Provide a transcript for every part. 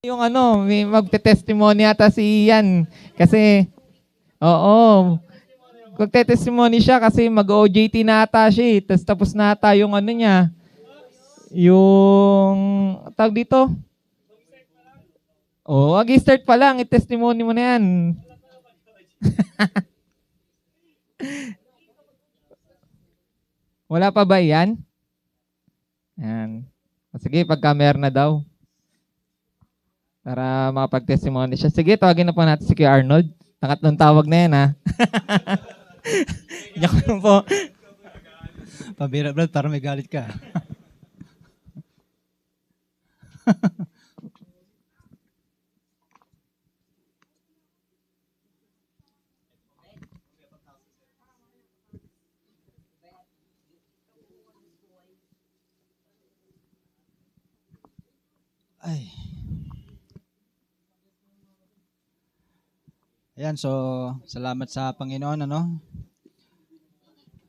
Yung may magte-testimony ata si Ian. Kasi, oo, magte-testimony siya kasi mag-OJT na ata siya. Tapos na ata yung niya. Yung, tawag dito? Oo, mag-start pa lang. I-testimony mo na yan. Wala pa ba yan? Yan. Sige, pagka-meron na daw. Para makapag-testimony siya. Sige, tawagin na po natin si Kuya Arnold. Pangatlong tawag na yan, ha? Joke lang po. Pabira, Brad, para may galit ka. Ay. Ayan, so salamat sa Panginoon, ano?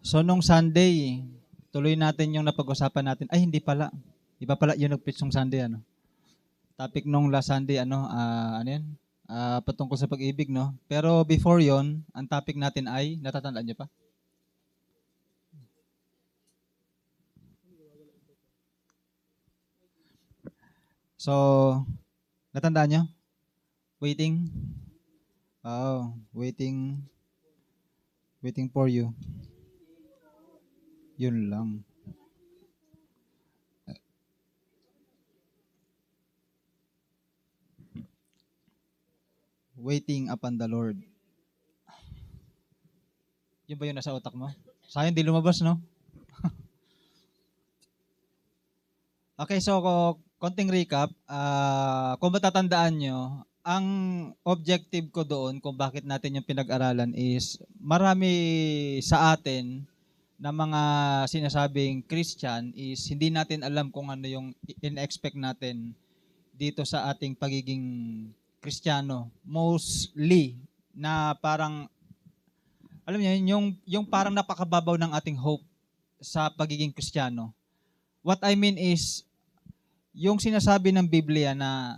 So nung Sunday, tuloy natin yung napag-usapan natin. Ay, hindi pala. Iba pala yung nag-preach nung Sunday, ano? Topic nung last Sunday, ano yan? Patungkol sa pag-ibig, no? Pero before yon, ang topic natin ay, natatandaan niyo pa? So, natandaan niyo? Waiting. Oh, waiting for you. Yun lang. Waiting upon the Lord. Yun ba yung nasa utak mo? Sayang, di lumabas, no? Okay, so konting recap. Kung matatandaan nyo, ang objective ko doon kung bakit natin yung pinag-aralan is marami sa atin na mga sinasabing Christian is hindi natin alam kung ano yung in-expect natin dito sa ating pagiging Kristiyano. Mostly na parang, alam niyo, yung parang napakababaw ng ating hope sa pagiging Kristiyano. What I mean is, yung sinasabi ng Biblia na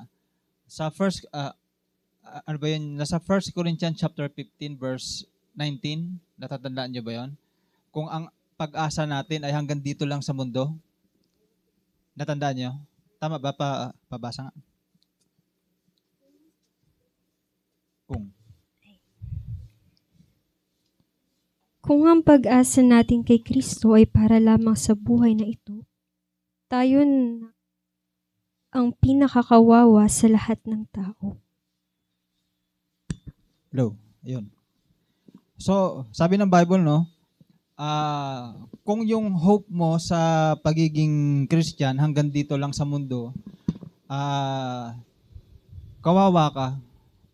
sa nasa 1 Corinthians chapter 15 verse 19, natatandaan niyo ba 'yon? Kung ang pag-asa natin ay hanggang dito lang sa mundo. Natandaan niyo? Tama ba? Pabasa nga. Kung ang pag-asa natin kay Kristo ay para lamang sa buhay na ito, tayo na ang pinakakawawa sa lahat ng tao. Hello. Ayun. So, sabi ng Bible, no, kung yung hope mo sa pagiging Christian hanggang dito lang sa mundo, kawawa ka,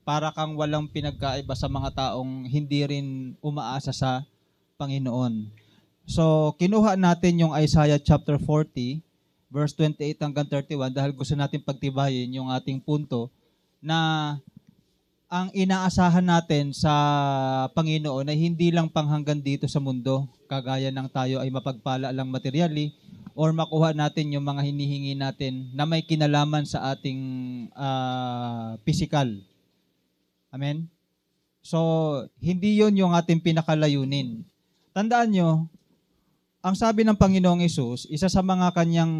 para kang walang pinagkaiba sa mga taong hindi rin umaasa sa Panginoon. So, kinuha natin yung Isaiah chapter 40, verse 28 hanggang 31 dahil gusto natin pagtibayin yung ating punto na ang inaasahan natin sa Panginoon ay hindi lang panghanggang dito sa mundo, kagaya ng tayo ay mapagpala lang materially or makuha natin yung mga hinihingi natin na may kinalaman sa ating physical. Amen? So, hindi yon yung ating pinakalayunin. Tandaan nyo, ang sabi ng Panginoong Hesus, isa sa mga kanyang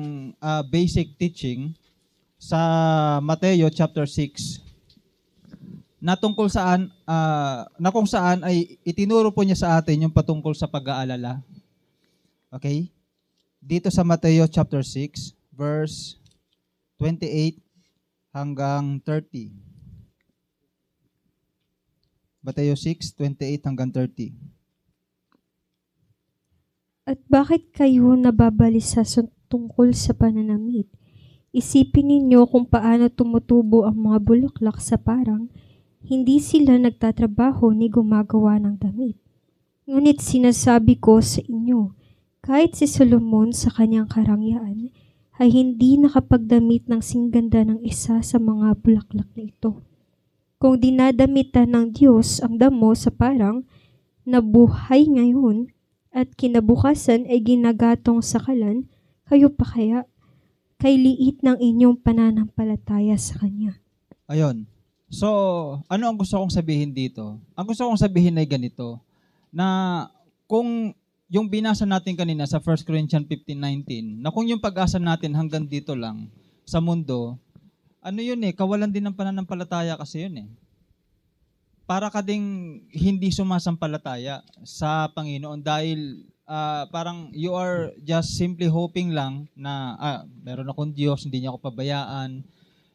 basic teaching sa Mateo chapter 6, na tungkol saan, na kung saan ay itinuro po niya sa atin yung patungkol sa pag-aalala. Okay? Dito sa Mateo chapter 6, verse 28 hanggang 30. Mateo 6, 28 hanggang 30. At bakit kayo nababalisa tungkol sa pananamit? Isipin ninyo kung paano tumutubo ang mga bulaklak sa parang, hindi sila nagtatrabaho ni gumagawa ng damit. Ngunit sinasabi ko sa inyo, kahit si Solomon sa kanyang karangyaan, ay hindi nakapagdamit ng singganda ng isa sa mga bulaklak na ito. Kung dinadamitan ng Diyos ang damo sa parang, na buhay ngayon, at kinabukasan ay ginagatong sa kalan, kayo pa kaya? Kay liit ng inyong pananampalataya sa Kanya. Ayun. So, ano ang gusto kong sabihin dito? Ang gusto kong sabihin ay ganito, na kung yung binasa natin kanina sa 1 Corinthians 15:19, na kung yung pag-asa natin hanggang dito lang sa mundo, ano yun kawalan din ng pananampalataya kasi yun Para ka ding hindi sumasampalataya sa Panginoon dahil parang you are just simply hoping lang na meron akong Diyos, hindi niya ako pabayaan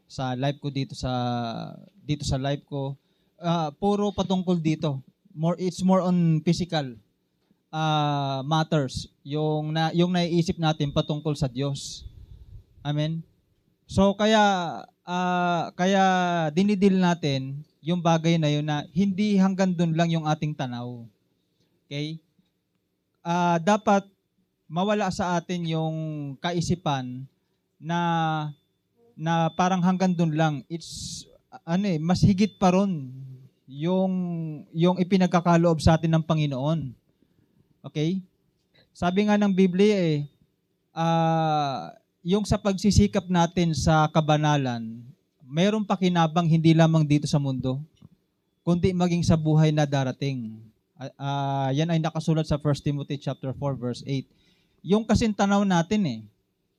sa life ko dito sa life ko. Puro patungkol dito. It's more on physical matters yung naiisip natin patungkol sa Diyos. Amen. So kaya dinidil natin yung bagay na yun na hindi hanggang doon lang yung ating tanaw. Okay? Dapat mawala sa atin yung kaisipan na parang hanggang doon lang. It's mas higit pa ron yung ipinagkakaloob sa atin ng Panginoon. Okay? Sabi nga ng Biblia yung sa pagsisikap natin sa kabanalan, mayroong pakinabang hindi lamang dito sa mundo, kundi maging sa buhay na darating. Yan ay nakasulat sa 1 Timothy chapter 4 verse 8. Yung kasing tanaw natin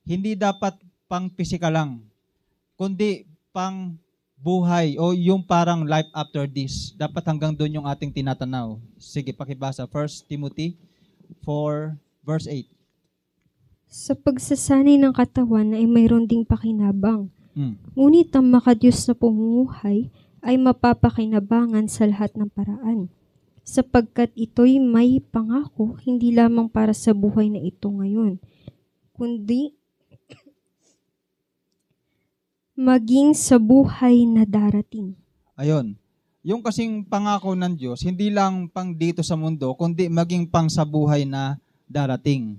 hindi dapat pang pisikal lang, kundi pang buhay o yung parang life after this. Dapat hanggang doon yung ating tinatanaw. Sige, pakibasa 1 Timothy 4 verse 8. Sa pagsasanay ng katawan ay mayroon ding pakinabang. Ngunit ang makadiyos na pamumuhay ay mapapakinabangan sa lahat ng paraan, sapagkat ito'y may pangako hindi lamang para sa buhay na ito ngayon, kundi maging sa buhay na darating. Ayun. Yung kasing pangako ng Diyos, hindi lang pang dito sa mundo, kundi maging pang sa buhay na darating.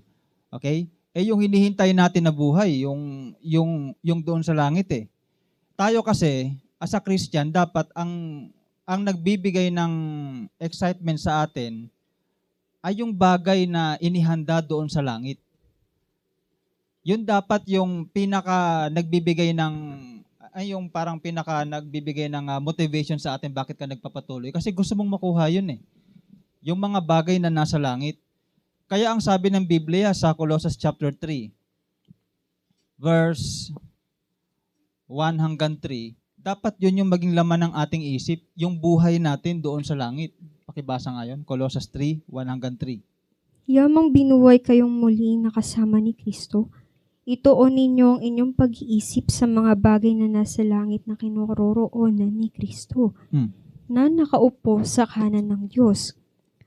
Okay? Yung hinihintay natin na buhay, yung doon sa langit Tayo kasi, as a Christian, dapat ang nagbibigay ng excitement sa atin ay yung bagay na inihanda doon sa langit. Yun dapat yung pinaka nagbibigay ng motivation sa atin bakit ka nagpapatuloy. Kasi gusto mong makuha yun Yung mga bagay na nasa langit. Kaya ang sabi ng Biblia sa Colossus chapter 3, verse 1 hanggang 3, dapat yun yung maging laman ng ating isip, yung buhay natin doon sa langit. Pakibasa ngayon, Colossus 3, 1 hanggang 3. Yamang binuhay kayong muli na kasama ni Kristo, ituon ninyo ang inyong pag-iisip sa mga bagay na nasa langit na kinaroroonan ni Kristo, na nakaupo sa kanan ng Diyos.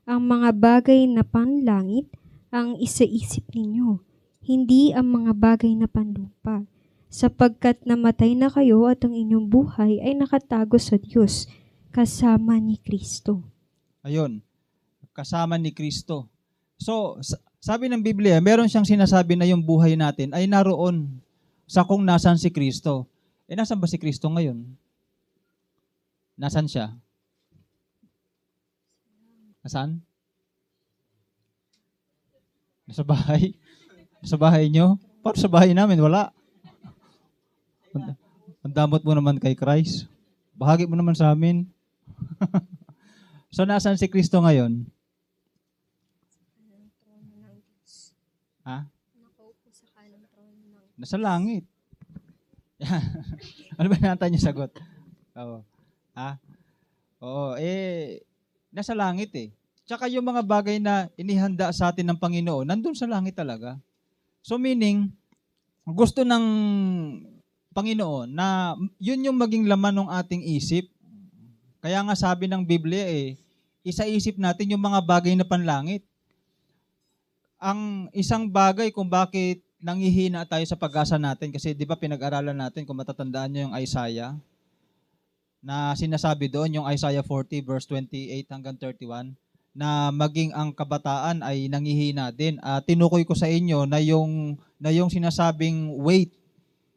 Ang mga bagay na panlangit ang isaisip ninyo, hindi ang mga bagay na panlupa, sapagkat namatay na kayo at ang inyong buhay ay nakatago sa Diyos, kasama ni Kristo. Ayun, kasama ni Kristo. So, sabi ng Biblia, meron siyang sinasabi na yung buhay natin ay naroon sa kung nasan si Kristo. Nasan ba si Kristo ngayon? Nasan siya? Nasaan? Nasa bahay? Nasa bahay nyo? Paano sa bahay namin? Wala. Ang damot mo naman kay Christ. Bahagi mo naman sa amin. So, nasan si Kristo ngayon? Ha? Nasa langit. Ano ba natin yung sagot? Oo. Ha? Oo, nasa langit Tsaka yung mga bagay na inihanda sa atin ng Panginoon, nandun sa langit talaga. So meaning, gusto ng Panginoon na yun yung maging laman ng ating isip. Kaya nga sabi ng Biblia isaisip natin yung mga bagay na panlangit. Ang isang bagay kung bakit nanghihina tayo sa pag-asa natin, kasi di ba pinag-aralan natin, kung matatandaan nyo yung Isaiah, na sinasabi doon, yung Isaiah 40 verse 28 hanggang 31, na maging ang kabataan ay nanghihina din. Tinukoy ko sa inyo na yung sinasabing weight,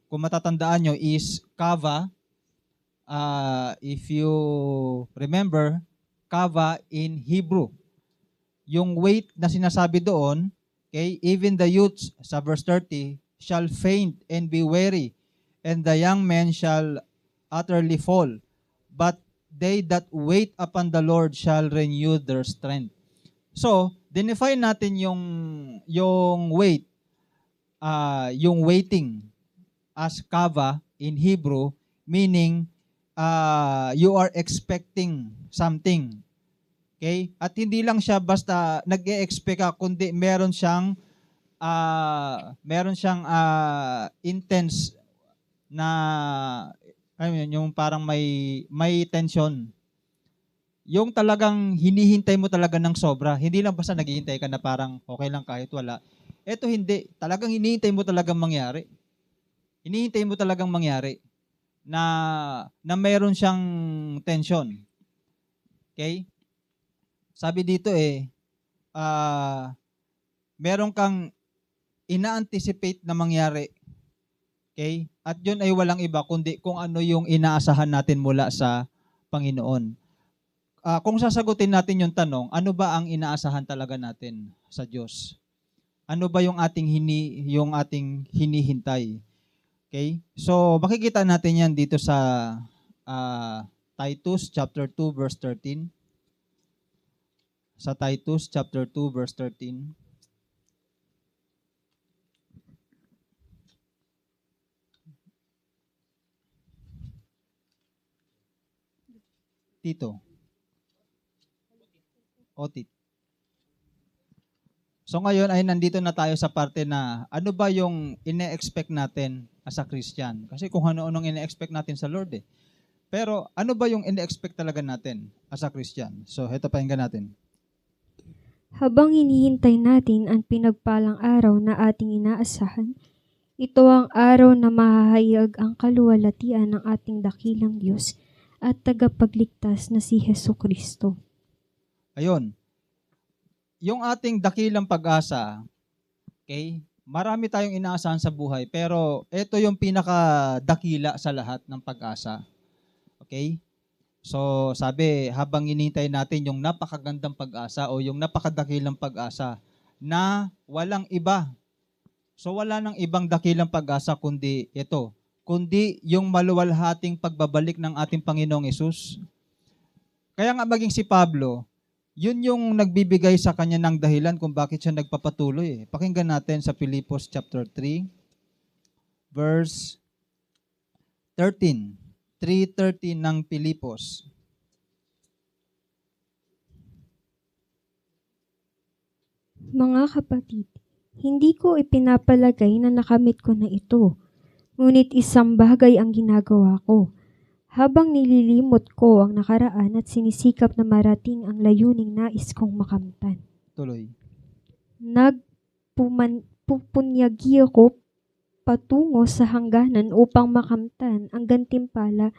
kung matatandaan nyo, is kava. If you remember, kava in Hebrew. Yung weight na sinasabi doon, even the youths, sa verse 30, shall faint and be weary, and the young men shall utterly fall, but they that wait upon the Lord shall renew their strength. So, define natin yung wait, yung waiting as kava in Hebrew, meaning you are expecting something. Okay? At hindi lang siya basta nag-e-expect ka, kundi meron siyang intense na yung parang may tension. Yung talagang hinihintay mo talaga ng sobra. Hindi lang basta naghihintay ka na parang okay lang kahit wala. Ito hindi. Talagang hinihintay mo talagang mangyari. Hinihintay mo talagang mangyari na mayroon siyang tension. Okay? Sabi dito meron kang ina-anticipate na mangyari. Okay? At yun ay walang iba kundi kung ano yung inaasahan natin mula sa Panginoon. Kung sasagutin natin yung tanong, ano ba ang inaasahan talaga natin sa Diyos? Ano ba yung ating hinihintay? Okay? So, makikita natin yan dito sa Titus chapter 2 verse 13. Sa Titus chapter 2 verse 13. Tito. Otit. So ngayon ay nandito na tayo sa parte na ano ba yung ine-expect natin as a Christian? Kasi kung ano-anong ine-expect natin sa Lord . Pero ano ba yung ine-expect talaga natin as a Christian? So ito pakinggan natin. Habang hinihintay natin ang pinagpalang araw na ating inaasahan, ito ang araw na mahahayag ang kaluwalhatian ng ating dakilang Diyos at tagapagligtas na si Jesucristo. Ayun. Yung ating dakilang pag-asa, okay? Marami tayong inaasahan sa buhay, pero ito yung pinakadakila sa lahat ng pag-asa. Okay? So, sabi, habang hinihintay natin yung napakagandang pag-asa o yung napakadakilang pag-asa na walang iba. So, wala nang ibang dakilang pag-asa kundi ito. Kundi yung maluwalhating pagbabalik ng ating Panginoong Hesus. Kaya nga maging si Pablo, yun yung nagbibigay sa kanya ng dahilan kung bakit siya nagpapatuloy . Pakinggan natin sa Filipos chapter 3, verse 13. 3:13 ng Filipos. Mga kapatid, hindi ko ipinapalagay na nakamit ko na ito, ngunit isang bagay ang ginagawa ko. Habang nililimot ko ang nakaraan at sinisikap na marating ang layuning nais kong makamtan. Tuloy. Nagpupunyagi ako patungo sa hangganan upang makamtan ang gantimpala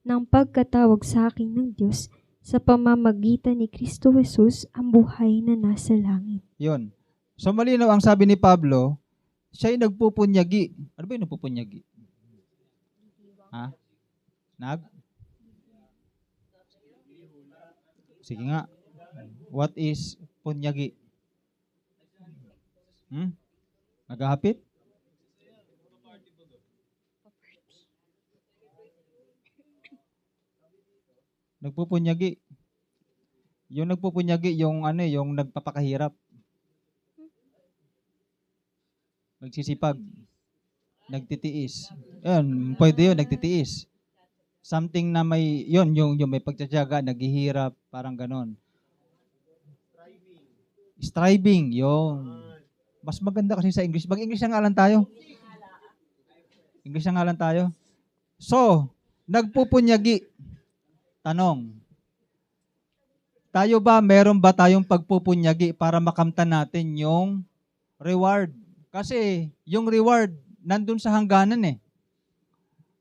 ng pagkatawag sa akin ng Diyos sa pamamagitan ni Kristo Jesus ang buhay na nasa langit. Yun. So malinaw ang sabi ni Pablo, siya ay nagpupunyagi. Ano ba yung nagpupunyagi? Ha? Sige nga. What is punyagi? Naghahapit? Nagpupunyagi. Yung nagpupunyagi, yung nagpapakahirap. Nagsisipag. Nagtitiis. Yan, pwede yun, nagtitiis. Something na may, yung may pagtsatsaga, naghihirap, parang ganon. Striving, yung. Mas maganda kasi sa English. Mag-English na nga lang tayo. English na nga lang tayo. So, nagpupunyagi. Tanong, tayo ba, meron ba tayong pagpupunyagi para makamtan natin yung reward? Kasi yung reward, nandun sa hangganan .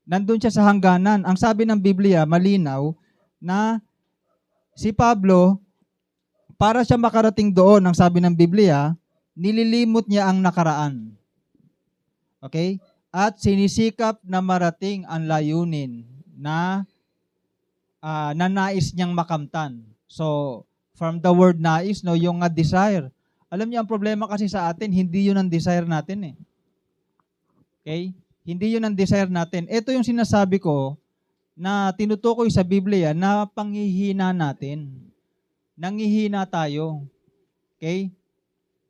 Nandun siya sa hangganan. Ang sabi ng Biblia, malinaw, na si Pablo, para siya makarating doon, ang sabi ng Biblia, nililimot niya ang nakaraan. Okay? At sinisikap na marating ang layunin na nais niyang makamtan. So, from the word nais, yung desire. Alam niyo, ang problema kasi sa atin, hindi yun ang desire natin . Okay? Hindi yun ang desire natin. Ito yung sinasabi ko na tinutukoy sa Biblia na panghihina natin. Nangihina tayo. Okay?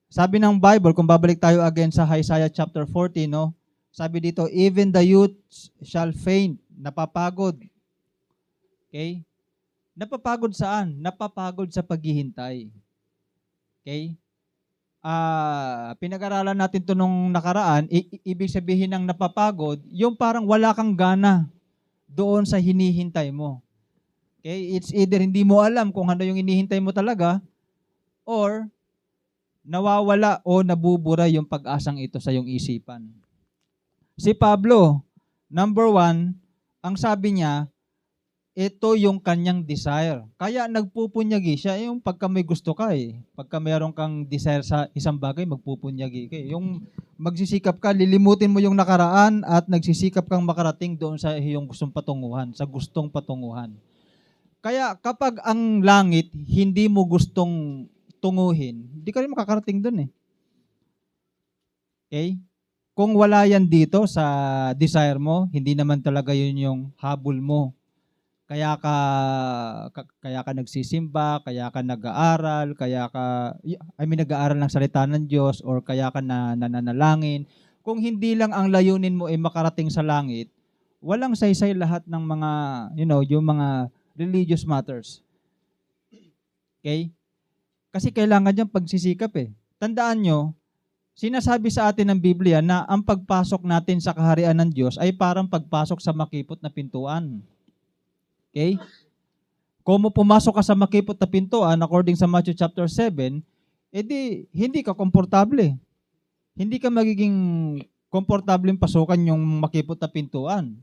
Sabi ng Bible, kung babalik tayo again sa Isaiah chapter 40, no? Sabi dito, even the youths shall faint, napapagod. Okay? Napapagod saan? Napapagod sa paghihintay. Okay? Pinag-aralan natin to nung nakaraan, ibig sabihin ng napapagod, yung parang wala kang gana doon sa hinihintay mo. Okay? It's either hindi mo alam kung ano yung hinihintay mo talaga, or nawawala o nabubura yung pag-asang ito sa iyong isipan. Si Pablo, number 1, ang sabi niya, ito yung kanyang desire. Kaya nagpupunyagi siya, yung pagka may gusto ka Pagka mayroon kang desire sa isang bagay, magpupunyagi ka Yung magsisikap ka, lilimutin mo yung nakaraan at nagsisikap kang makarating doon sa iyong gustong patunguhan, sa gustong patunguhan. Kaya kapag ang langit, hindi mo gustong tunguhin, hindi ka rin makakarating doon Okay? Kung wala yan dito sa desire mo, hindi naman talaga yun yung habol mo. Kaya ka nagsisimba, kaya ka nag-aaral, nag-aaral ng salita ng Diyos, or kaya ka nananalangin. Kung hindi lang ang layunin mo ay makarating sa langit, walang saysay lahat ng mga, yung mga religious matters. Okay? Kasi kailangan niyang pagsisikap Tandaan nyo, sinasabi sa atin ng Biblia na ang pagpasok natin sa kaharian ng Diyos ay parang pagpasok sa makipot na pintuan. Okay? Kung pumasok ka sa makipot na pintuan, according sa Matthew chapter 7, edi hindi ka komportable. Hindi ka magiging komportable pasukan yung makipot na pintuan.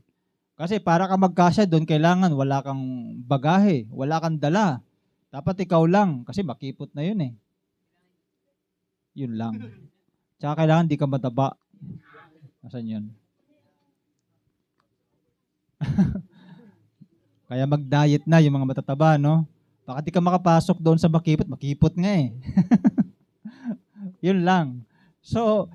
Kasi para ka magkasya doon, kailangan wala kang bagahe, wala kang dala. Dapat ikaw lang, kasi makipot na yun Yun lang. Tsaka kailangan di ka mataba. Asan yun? Kaya mag-diet na yung mga matataba, no? Baka di ka makapasok doon sa makipot. Makipot nga Yun lang. So,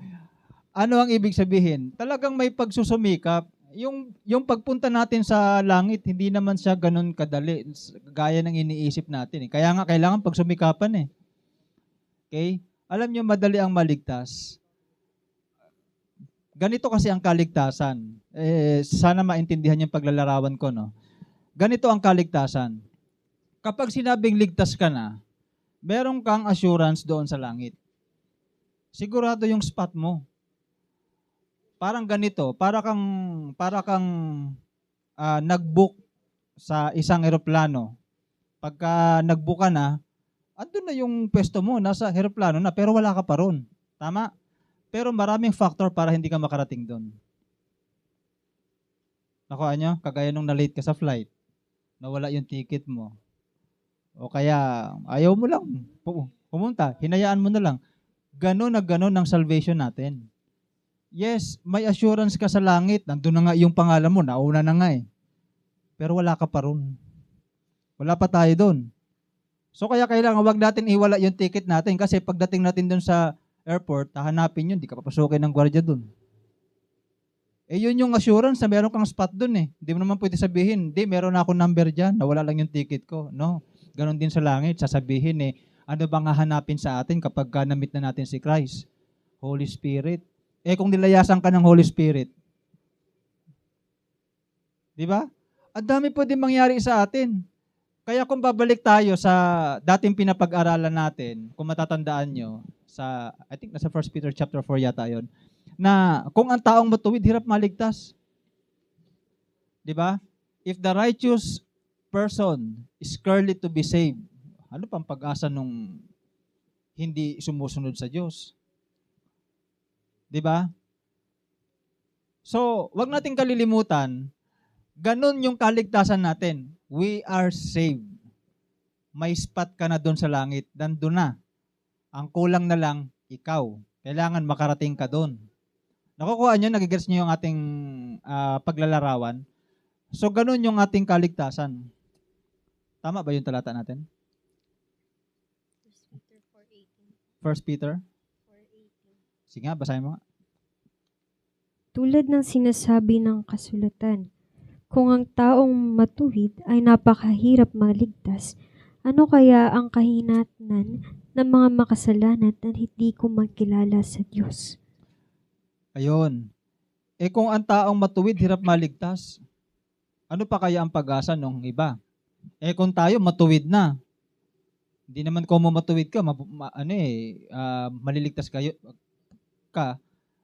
ano ang ibig sabihin? Talagang may pagsusumikap. Yung pagpunta natin sa langit, hindi naman siya ganun kadali, gaya ng iniisip natin Kaya nga kailangan pagsumikapan Okay? Alam nyo, madali ang maligtas. Ganito kasi ang kaligtasan. Sana maintindihan yung paglalarawan ko, no? Ganito ang kaligtasan. Kapag sinabing ligtas ka na, meron kang assurance doon sa langit. Sigurado yung spot mo. Parang ganito, para kang nag-book sa isang eroplano. Pagka nag-book ka na, andun na yung pwesto mo, nasa eroplano na, pero wala ka pa ron. Tama? Pero maraming factor para hindi ka makarating doon. Nakuha nyo? Kagaya nung na-late ka sa flight, nawala yung ticket mo. O kaya, ayaw mo lang pumunta, hinayaan mo na lang. Ganon na ganon ang salvation natin. Yes, may assurance ka sa langit. Nandun na nga yung pangalan mo, nauna na nga Pero wala ka pa ron. Wala pa tayo doon. So kaya kailangan wag natin iwala yung ticket natin kasi pagdating natin doon sa airport, hahanapin yun, di ka papasukin ng gwardiya doon. Yun yung assurance na meron kang spot doon Hindi mo naman pwede sabihin, hindi, meron na akong number dyan, nawala lang yung ticket ko. No, ganon din sa langit, sasabihin ano bang hahanapin sa atin kapag na-meet na natin si Christ? Holy Spirit. Kung nilayasan ka ng Holy Spirit, di ba? Ang dami pwede mangyari sa atin. Kaya kung babalik tayo sa dating pinapag-aralan natin, kung matatandaan nyo, I think nasa 1 Peter chapter 4 yata yon, na kung ang taong matuwid, hirap maligtas. Di ba? If the righteous person is currently to be saved, ano pang pag-asa nung hindi sumusunod sa Diyos? Di ba? So, wag nating kalilimutan, ganun yung kaligtasan natin. We are saved. May spot ka na doon sa langit, nandun na. Ang kulang na lang, ikaw. Kailangan makarating ka doon. Nakukuha nyo, nagigets nyo yung ating paglalarawan. So, ganun yung ating kaligtasan. Tama ba yung talata natin? 1 Peter? Sige nga, basahin mo nga. Tulad ng sinasabi ng kasulatan, Kung ang taong matuwid ay napakahirap maligtas, ano kaya ang kahinatnan ng mga makasalanan na hindi ko makilala sa Diyos? Ayun. Kung ang taong matuwid hirap maligtas, ano pa kaya ang pag-asa ng iba? Kung tayo matuwid na, hindi naman kung matuwid ka, maliligtas ka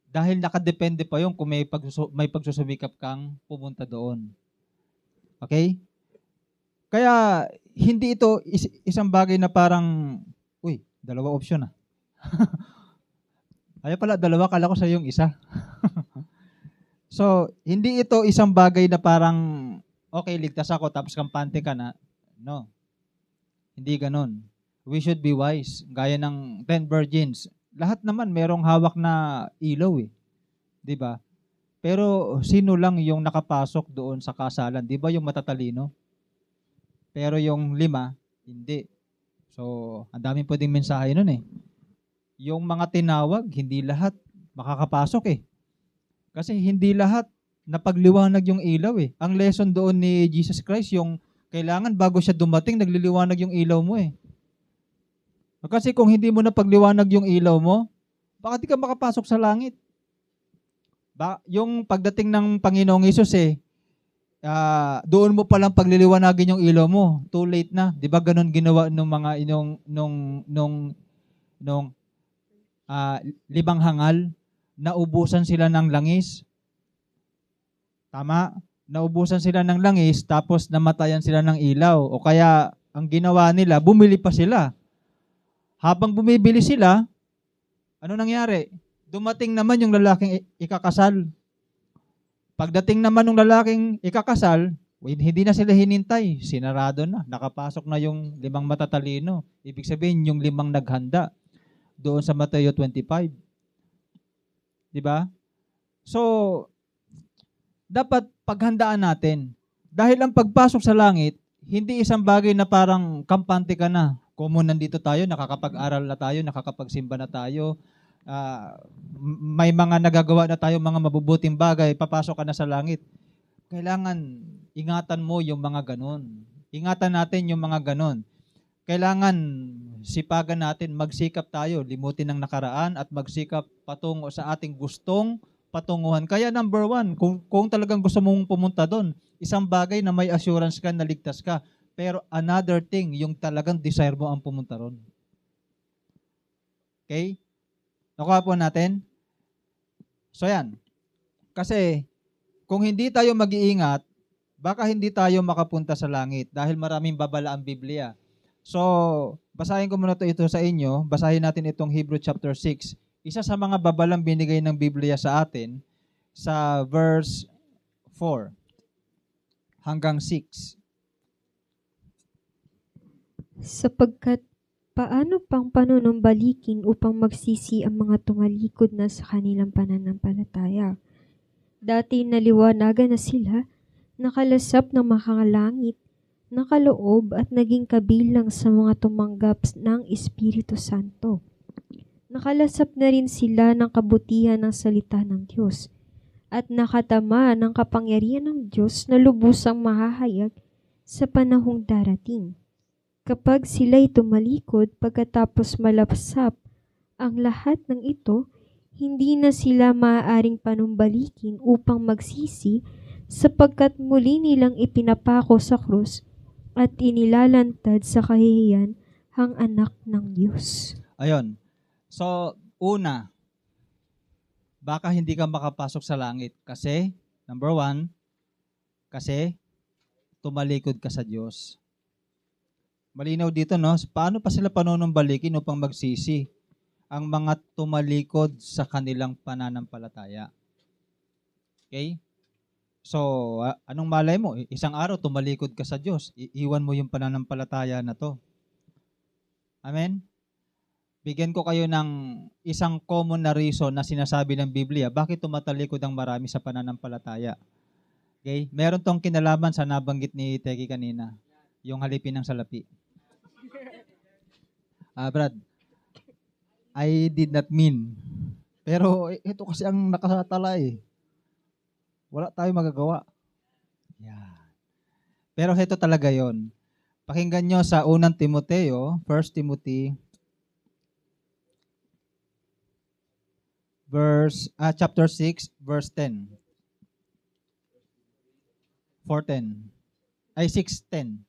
dahil nakadepende pa yung kung may pagsusumikap kang pumunta doon. Okay? Kaya hindi ito isang bagay na parang, dalawa option ah. Ay pala, dalawa, kala ko sa yung isa. So, hindi ito isang bagay na parang, okay, ligtas ako tapos kampante ka na. No. Hindi ganon. We should be wise. Gaya ng 10 virgins. Lahat naman merong hawak na ilaw eh. 'Di ba? Pero sino lang yung nakapasok doon sa kasalan? 'Di ba yung matatalino? Pero yung 5, hindi. So, ang daming pwedeng mensahe nun eh. Yung mga tinawag, hindi lahat makakapasok eh. Kasi hindi lahat napagliwanag yung ilaw eh. Ang lesson doon ni Jesus Christ, yung kailangan bago siya dumating, nagliliwanag yung ilaw mo eh. Kasi kung hindi mo napagliwanag yung ilaw mo, baka di ka makapasok sa langit. Yung pagdating ng Panginoong Hesus doon mo palang pagliliwanagin yung ilaw mo. Too late na. 'Di ba ganun ginawa nung mga nung 5 hangal, naubusan sila ng langis. Tama? Naubusan sila ng langis tapos namatayan sila ng ilaw. O kaya ang ginawa nila, bumili pa sila. Habang bumibili sila, ano nangyari? Dumating naman yung lalaking ikakasal. Pagdating naman ng lalaking ikakasal, hindi na sila hinintay. Sinarado na. Nakapasok na yung 5 matatalino. Ibig sabihin, yung 5 naghanda. Doon sa Mateo 25. Diba? So, dapat paghandaan natin. Dahil ang pagpasok sa langit, hindi isang bagay na parang kampante ka na. Kung nandito tayo, nakakapag-aral na tayo, nakakapagsimba na tayo, may mga nagagawa na tayo, mga mabubuting bagay, papasok ka na sa langit. Kailangan ingatan mo yung mga ganon. Ingatan natin yung mga ganon. Kailangan sipagan natin, magsikap tayo, limutin ang nakaraan at magsikap patungo sa ating gustong patunguhan. Kaya number 1, kung talagang gusto mong pumunta doon, isang bagay na may assurance ka na ligtas ka. Pero another thing, yung talagang desire mo ang pumunta ron. Okay? Nakuha po natin? So yan. Kasi kung hindi tayo mag-iingat, baka hindi tayo makapunta sa langit dahil maraming babala ang Biblia. So, basahin ko muna ito sa inyo. Basahin natin itong Hebrew chapter 6. Isa sa mga babalang binigay ng Biblia sa atin sa verse 4 hanggang 6. Sapagkat paano pang panunumbalikin upang magsisi ang mga tumalikod na sa kanilang pananampalataya? Dati naliwanagan na sila, nakalasap ng makalangit, nakaloob at naging kabilang sa mga tumanggap ng Espiritu Santo. Nakalasap na rin sila ng kabutihan ng salita ng Diyos at nakatama ng kapangyarihan ng Diyos na lubusang mahahayag sa panahong darating. Kapag sila'y tumalikod pagkatapos malapsap ang lahat ng ito, hindi na sila maaaring panumbalikin upang magsisi sapagkat muli nilang ipinapako sa krus at inilalantad sa kahihiyan ang anak ng Diyos. Ayun. So, una, baka hindi ka makapasok sa langit kasi, number 1, kasi tumalikod ka sa Diyos. Malinaw dito, no? Paano pa sila panunumbalikin upang magsisi? Ang mga tumalikod sa kanilang pananampalataya. Okay? So, anong malay mo? Isang araw, tumalikod ka sa Diyos. Iiwan mo yung pananampalataya na to. Amen? Bigyan ko kayo ng isang common na reason na sinasabi ng Biblia. Bakit tumatalikod ang marami sa pananampalataya? Okay? Meron tong kinalaman sa nabanggit ni Teki kanina. Yung halipin ng salapi. Brad, I did not mean. Pero ito kasi ang nakasatala eh. Wala tayong magagawa. Yan. Pero heto talaga yon. Pakinggan nyo sa unang Timoteo, 1 Timothy, chapter 6, verse 10. 4:10. Ay, 6:10.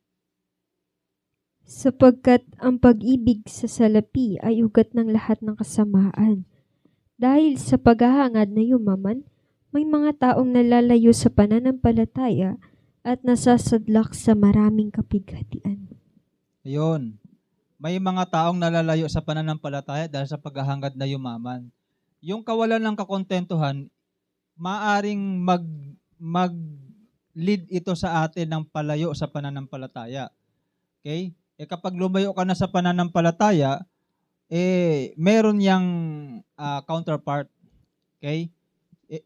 Sapagkat ang pag-ibig sa salapi ay ugat ng lahat ng kasamaan. Dahil sa paghahangad na yumaman, may mga taong nalalayo sa pananampalataya at nasasadlak sa maraming kapighatian. Ayun. May mga taong nalalayo sa pananampalataya dahil sa paghahangad na yumaman. Yung kawalan ng kakontentuhan, maaring mag-lead ito sa atin ng palayo sa pananampalataya. Okay? Kapag lumayo ka na sa pananampalataya, meron yang counterpart. Okay?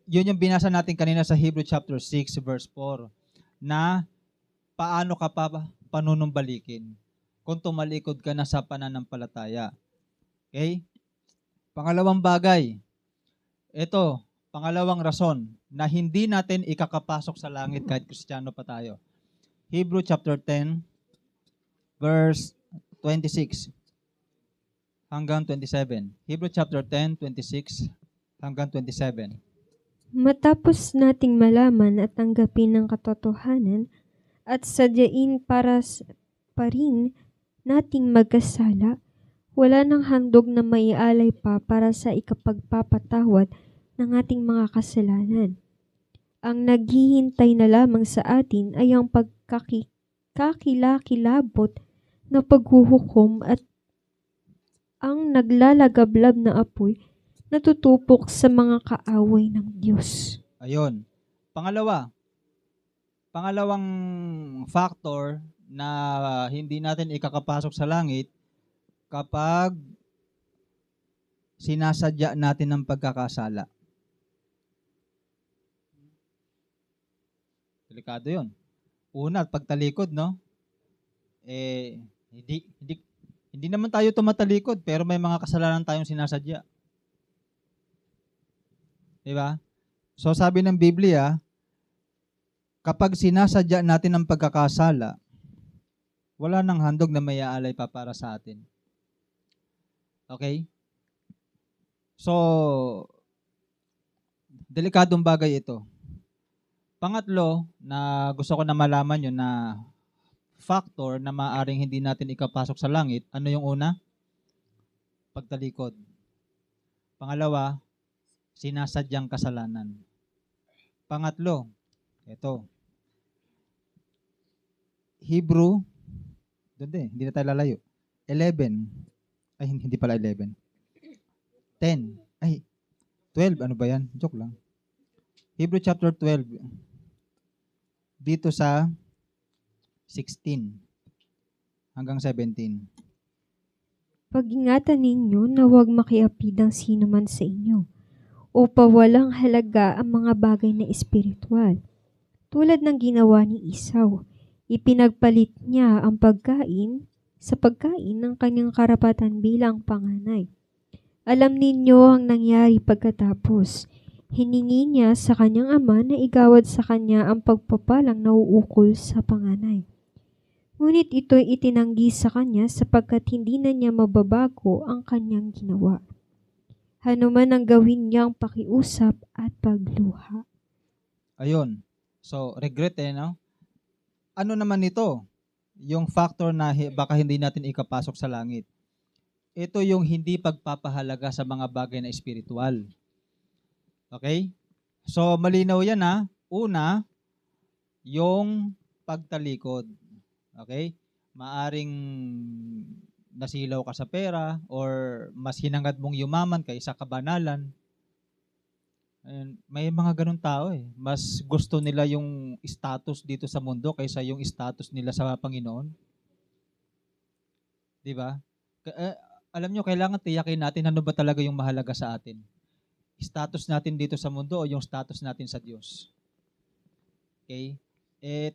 Yun yung binasa natin kanina sa Hebrew chapter 6 verse 4 na paano ka pa panunumbalikin kung tumalikod ka na sa pananampalataya. Okay? Pangalawang bagay, pangalawang rason na hindi natin ikakapasok sa langit kahit Kristiyano pa tayo. Hebrew chapter 10 verse 26 hanggang 27. Hebrew chapter 10, 26 hanggang 27. Matapos nating malaman at tanggapin ng katotohanan at sadyain pa rin nating magkasala, wala nang handog na maialay pa para sa ikapagpapatawad ng ating mga kasalanan. Ang naghihintay na lamang sa atin ay ang pagkakilakilabot na paghuhukom at ang naglalagablab na apoy na tutupok sa mga kaaway ng Diyos. Ayun. Pangalawang factor na hindi natin ikakapasok sa langit kapag sinasadya natin ng pagkakasala. Delikado 'yon. Una, pagtalikod, no? Hindi naman tayo tumatalikod, pero may mga kasalanan tayong sinasadya. 'Di ba? So sabi ng Biblia, kapag sinasadya natin ang pagkakasala, wala nang handog na maiaalay pa para sa atin. Okay? So, delikadong bagay ito. Pangatlo, na gusto ko na malaman yun na factor na maaring hindi natin ikapasok sa langit, ano yung una? Pagtalikod. Pangalawa, sinasadyang kasalanan. Pangatlo, ito. Hebrew, hindi na tayo lalayo. 11. Ay, hindi pala 11. 10. Ay, 12. Ano ba yan? Joke lang. Hebrew chapter 12. Dito sa 16 hanggang 17. Pag-ingatan ninyo na huwag makiapid ang sino man sa inyo o pawalang halaga ang mga bagay na espiritual. Tulad ng ginawa ni Esau, ipinagpalit niya ang pagkain sa pagkain ng kanyang karapatan bilang panganay. Alam ninyo ang nangyari pagkatapos. Hiningi niya sa kanyang ama na igawad sa kanya ang pagpapalang nauukol sa panganay. Ngunit ito'y itinanggi sa kanya sapagkat hindi na niya mababago ang kanyang ginawa. Hanuman ang gawin niyang pakiusap at pagluha. Ayun. So, regret no? Ano naman ito? Yung factor na baka hindi natin ikapasok sa langit. Ito yung hindi pagpapahalaga sa mga bagay na espiritual. Okay? So, malinaw yan ha. Una, yung pagtalikod. Okay? Maaring nasilaw ka sa pera or mas hinangad mong yumaman kaysa kabanalan. And may mga ganun tao Mas gusto nila yung status dito sa mundo kaysa yung status nila sa Panginoon. 'Di ba? Alam nyo, kailangan tiyakin natin ano ba talaga yung mahalaga sa atin. Status natin dito sa mundo o yung status natin sa Diyos. Okay?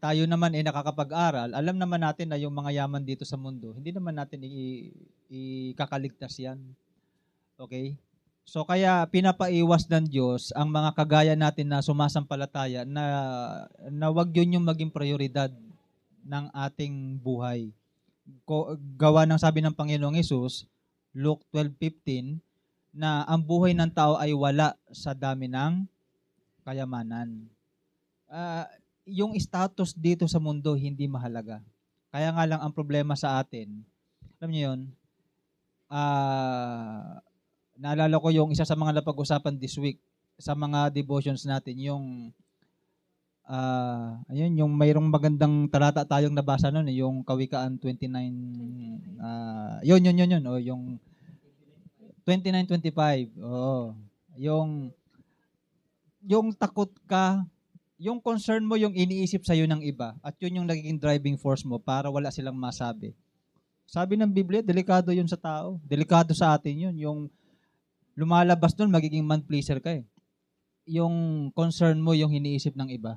Tayo naman nakakapag-aral, alam naman natin na yung mga yaman dito sa mundo, hindi naman natin ikakaligtas yan. Okay? So kaya pinapaiwas ng Diyos ang mga kagaya natin na sumasampalataya na wag yun yung maging prioridad ng ating buhay. Gawa ng sabi ng Panginoong Hesus, Luke 12:15, na ang buhay ng tao ay wala sa dami ng kayamanan. Yung status dito sa mundo hindi mahalaga. Kaya nga lang ang problema sa atin, alam niyo yun, naalala ko yung isa sa mga napag-usapan this week sa mga devotions natin, yung ayun, yung mayroong magandang talata tayong nabasa noon, yung Kawikaan 29, yun, o yung 29:25. Oo. Yung takot ka, yung concern mo, yung iniisip sa'yo ng iba, at yun yung nagiging driving force mo para wala silang masabi. Sabi ng Biblia, delikado yun sa tao. Delikado sa atin yun. Yung lumalabas doon, magiging man-pleaser ka eh. Yung concern mo, yung iniisip ng iba.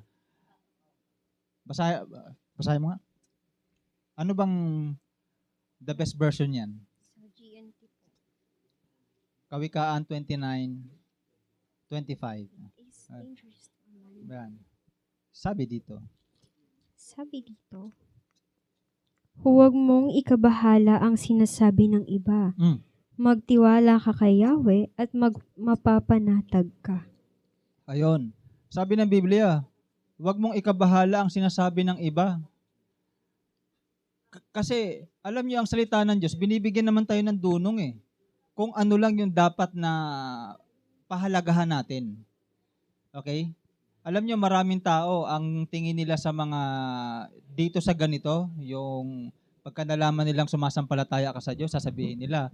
Basahin mo nga. Ano bang the best version yan? Sa GNT po. Kawikaan 29:25. Is dangerous naman. Yan. Sabi dito. Huwag mong ikabahala ang sinasabi ng iba. Magtiwala ka kay Yahweh at mapapanatag ka. Ayun. Sabi ng Biblia, huwag mong ikabahala ang sinasabi ng iba. Kasi, alam niyo, ang salita ng Diyos, binibigyan naman tayo ng dunong eh. Kung ano lang yung dapat na pahalagahan natin. Okay? Alam niyo, maraming tao, ang tingin nila sa mga, dito sa ganito, yung pagka nalaman nilang sumasampalataya ka sa Diyos, sasabihin nila,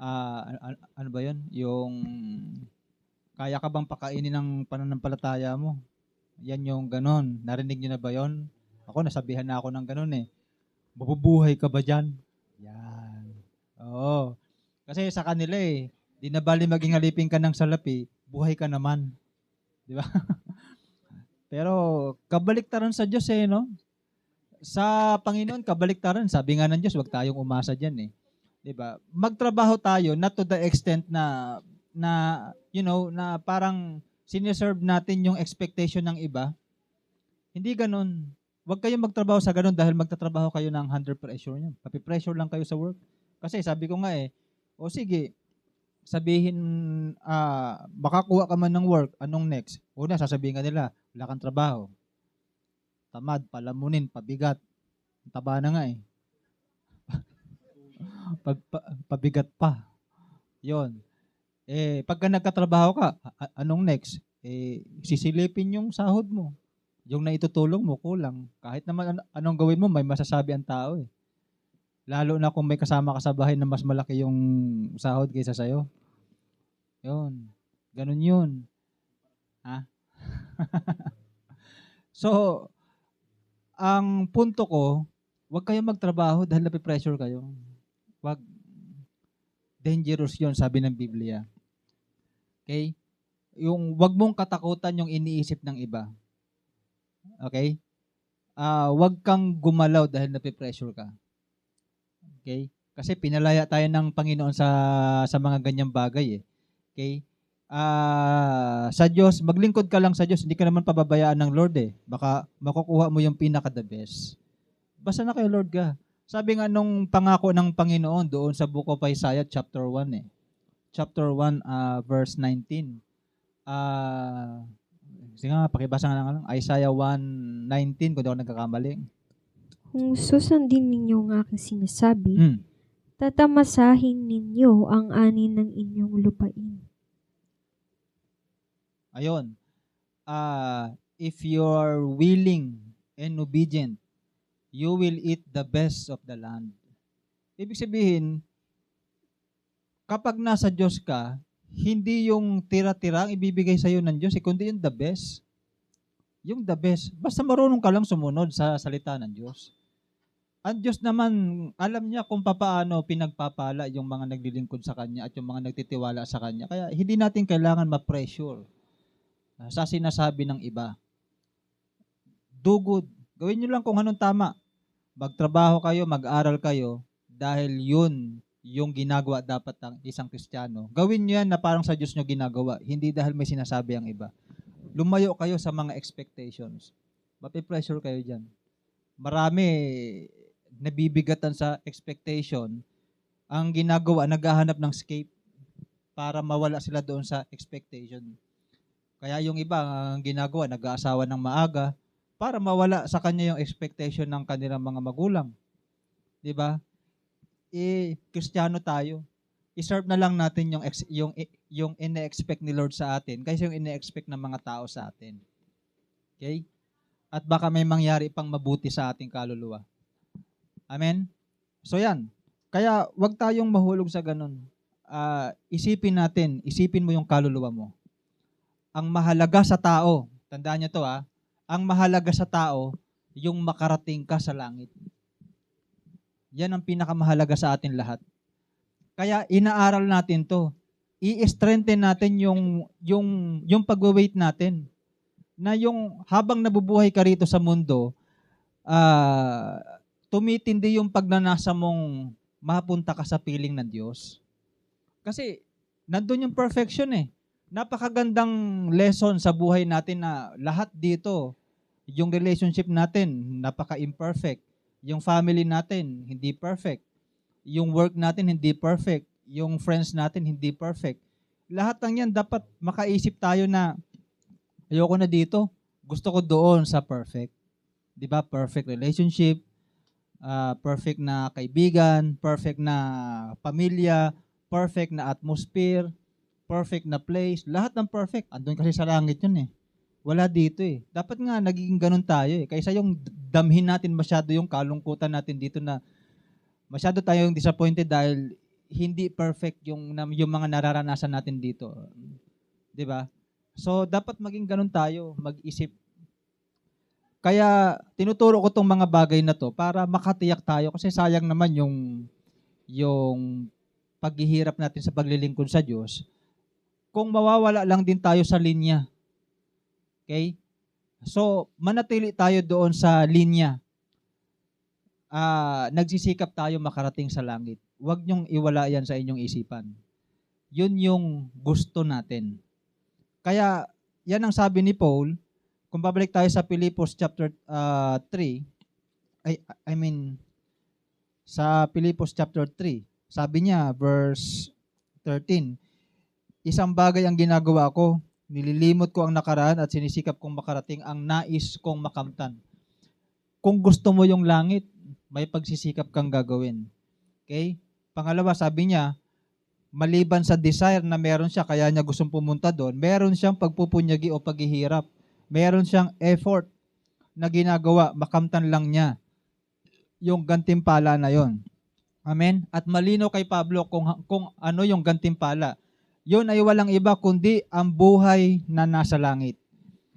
ano ba yun? Yung, kaya ka bang pakainin ng pananampalataya mo? Yan yung ganon. Narinig niyo na ba yun? Ako, nasabihan na ako ng ganon eh. Mabubuhay ka ba dyan? Yan. Oo. Kasi sa kanila eh, di na bali maging halipin ka ng salapi, buhay ka naman. Di ba? Pero kabaliktaran sa Diyos eh, no? Sa Panginoon, kabaliktaran. Sabi nga ng Diyos, wag tayong umasa dyan eh. Di ba? Magtrabaho tayo, not to the extent na you know, na parang sineserve natin yung expectation ng iba. Hindi ganun. Huwag kayong magtrabaho sa ganun dahil magtatrabaho kayo ng 100 pressure niyan. Papi-pressure lang kayo sa work. Kasi sabi ko nga eh, o sige, sabihin, makakuha ka man ng work, anong next? Una, sasabihin ka nila, wala kang trabaho. Tamad, palamunin, pabigat. Taba na nga eh. Pabigat pa. Yon. Eh, pagka nagkatrabaho ka, anong next? Eh, sisilipin yung sahod mo. Yung naitutulong mo, kulang. Kahit naman anong gawin mo, may masasabi ang tao eh. Lalo na kung may kasama ka sa bahay na mas malaki yung sahod kaysa sa'yo. Yun. Ganun yun. Ha? So, ang punto ko, huwag kayong magtrabaho dahil napipressure kayo. Huwag. Dangerous yun, sabi ng Biblia. Okay? Yung huwag mong katakutan yung iniisip ng iba. Okay? Huwag kang gumalaw dahil napipressure ka. Okay? Kasi pinalaya tayo ng Panginoon sa mga ganyang bagay eh. Okay? Sa Diyos, maglingkod ka lang sa Diyos, hindi ka naman pababayaan ng Lord eh. Baka makukuha mo yung pinaka-the best. Basta na kay Lord ka. Sabi nga nung pangako ng Panginoon doon sa Book of Isaiah chapter 1 eh. Chapter 1 verse 19. Sige nga, pakibasa nga lang. Isaiah 1:19 kung di ako nagkakamali. Kung susundin ninyo ang aking sinasabi, tatamasahin ninyo ang ani ng inyong lupain. Ayun. If you are willing and obedient, you will eat the best of the land. Ibig sabihin, kapag nasa Diyos ka, hindi yung tira-tira ang ibibigay sa'yo ng Diyos, kundi yung the best. Yung the best. Basta marunong ka lang sumunod sa salita ng Diyos. Ang Diyos naman, alam niya kung paano pinagpapala yung mga naglilingkod sa Kanya at yung mga nagtitiwala sa Kanya. Kaya hindi natin kailangan ma-pressure sa sinasabi ng iba. Do good. Gawin nyo lang kung anong tama. Magtrabaho kayo, mag-aral kayo, dahil yun yung ginagawa dapat ng isang Kristiyano. Gawin nyo yan na parang sa Diyos nyo ginagawa, hindi dahil may sinasabi ang iba. Lumayo kayo sa mga expectations. Mapipressure kayo dyan. Marami nabibigatan sa expectation. Ang ginagawa, naghahanap ng escape para mawala sila doon sa expectation. Kaya yung iba, ang ginagawa, nag-aasawa ng maaga para mawala sa kanya yung expectation ng kanilang mga magulang. Di ba? Kristiyano tayo. I-serve na lang natin yung ine-expect ni Lord sa atin kaysa yung ine-expect ng mga tao sa atin. Okay? At baka may mangyari pang mabuti sa ating kaluluwa. Amen? So yan. Kaya wag tayong mahulog sa ganun. Isipin mo yung kaluluwa mo. Ang mahalaga sa tao, tandaan nyo to ang mahalaga sa tao, yung makarating ka sa langit. Yan ang pinakamahalaga sa atin lahat. Kaya inaaral natin to. I-strengthen natin yung pag-wait natin. Na yung habang nabubuhay ka rito sa mundo, tumitindi yung pagnanasa mong mapunta ka sa piling ng Diyos. Kasi nandun yung perfection eh. Napakagandang lesson sa buhay natin na lahat dito, yung relationship natin, napaka-imperfect. Yung family natin, hindi perfect. Yung work natin, hindi perfect. Yung friends natin, hindi perfect. Lahat ng yan, dapat makaisip tayo na ayoko na dito. Gusto ko doon sa perfect. Di ba? Perfect relationship, perfect na kaibigan, perfect na pamilya, perfect na atmosphere, perfect na place. Lahat ng perfect. Andun kasi sa langit yun eh. Wala dito eh. Dapat nga nagiging ganun tayo eh. Kaysa yung damhin natin masyado yung kalungkutan natin dito na masyado tayong disappointed dahil hindi perfect yung mga nararanasan natin dito. 'Di ba? So dapat maging ganun tayo, mag-isip. Kaya tinuturo ko tong mga bagay na to para makatiyak tayo kasi sayang naman yung paghihirap natin sa paglilingkod sa Diyos kung mawawala lang din tayo sa linya. Okay? So, manatili tayo doon sa linya. Nagsisikap tayo makarating sa langit. Huwag niyong iwala yan sa inyong isipan. Yun yung gusto natin. Kaya, yan ang sabi ni Paul, kung babalik tayo sa Pilipos chapter 3, sa Pilipos chapter 3, sabi niya, verse 13, isang bagay ang ginagawa ko, nililimot ko ang nakaraan at sinisikap kong makarating ang nais kong makamtan. Kung gusto mo yung langit, may pagsisikap kang gagawin. Okay? Pangalawa, sabi niya, maliban sa desire na meron siya, kaya niya gustong pumunta doon, meron siyang pagpupunyagi o paghihirap. Meron siyang effort na ginagawa, makamtan lang niya yung gantimpala na yon. Amen? At malino kay Pablo kung ano yung gantimpala. Yun ay walang iba kundi ang buhay na nasa langit.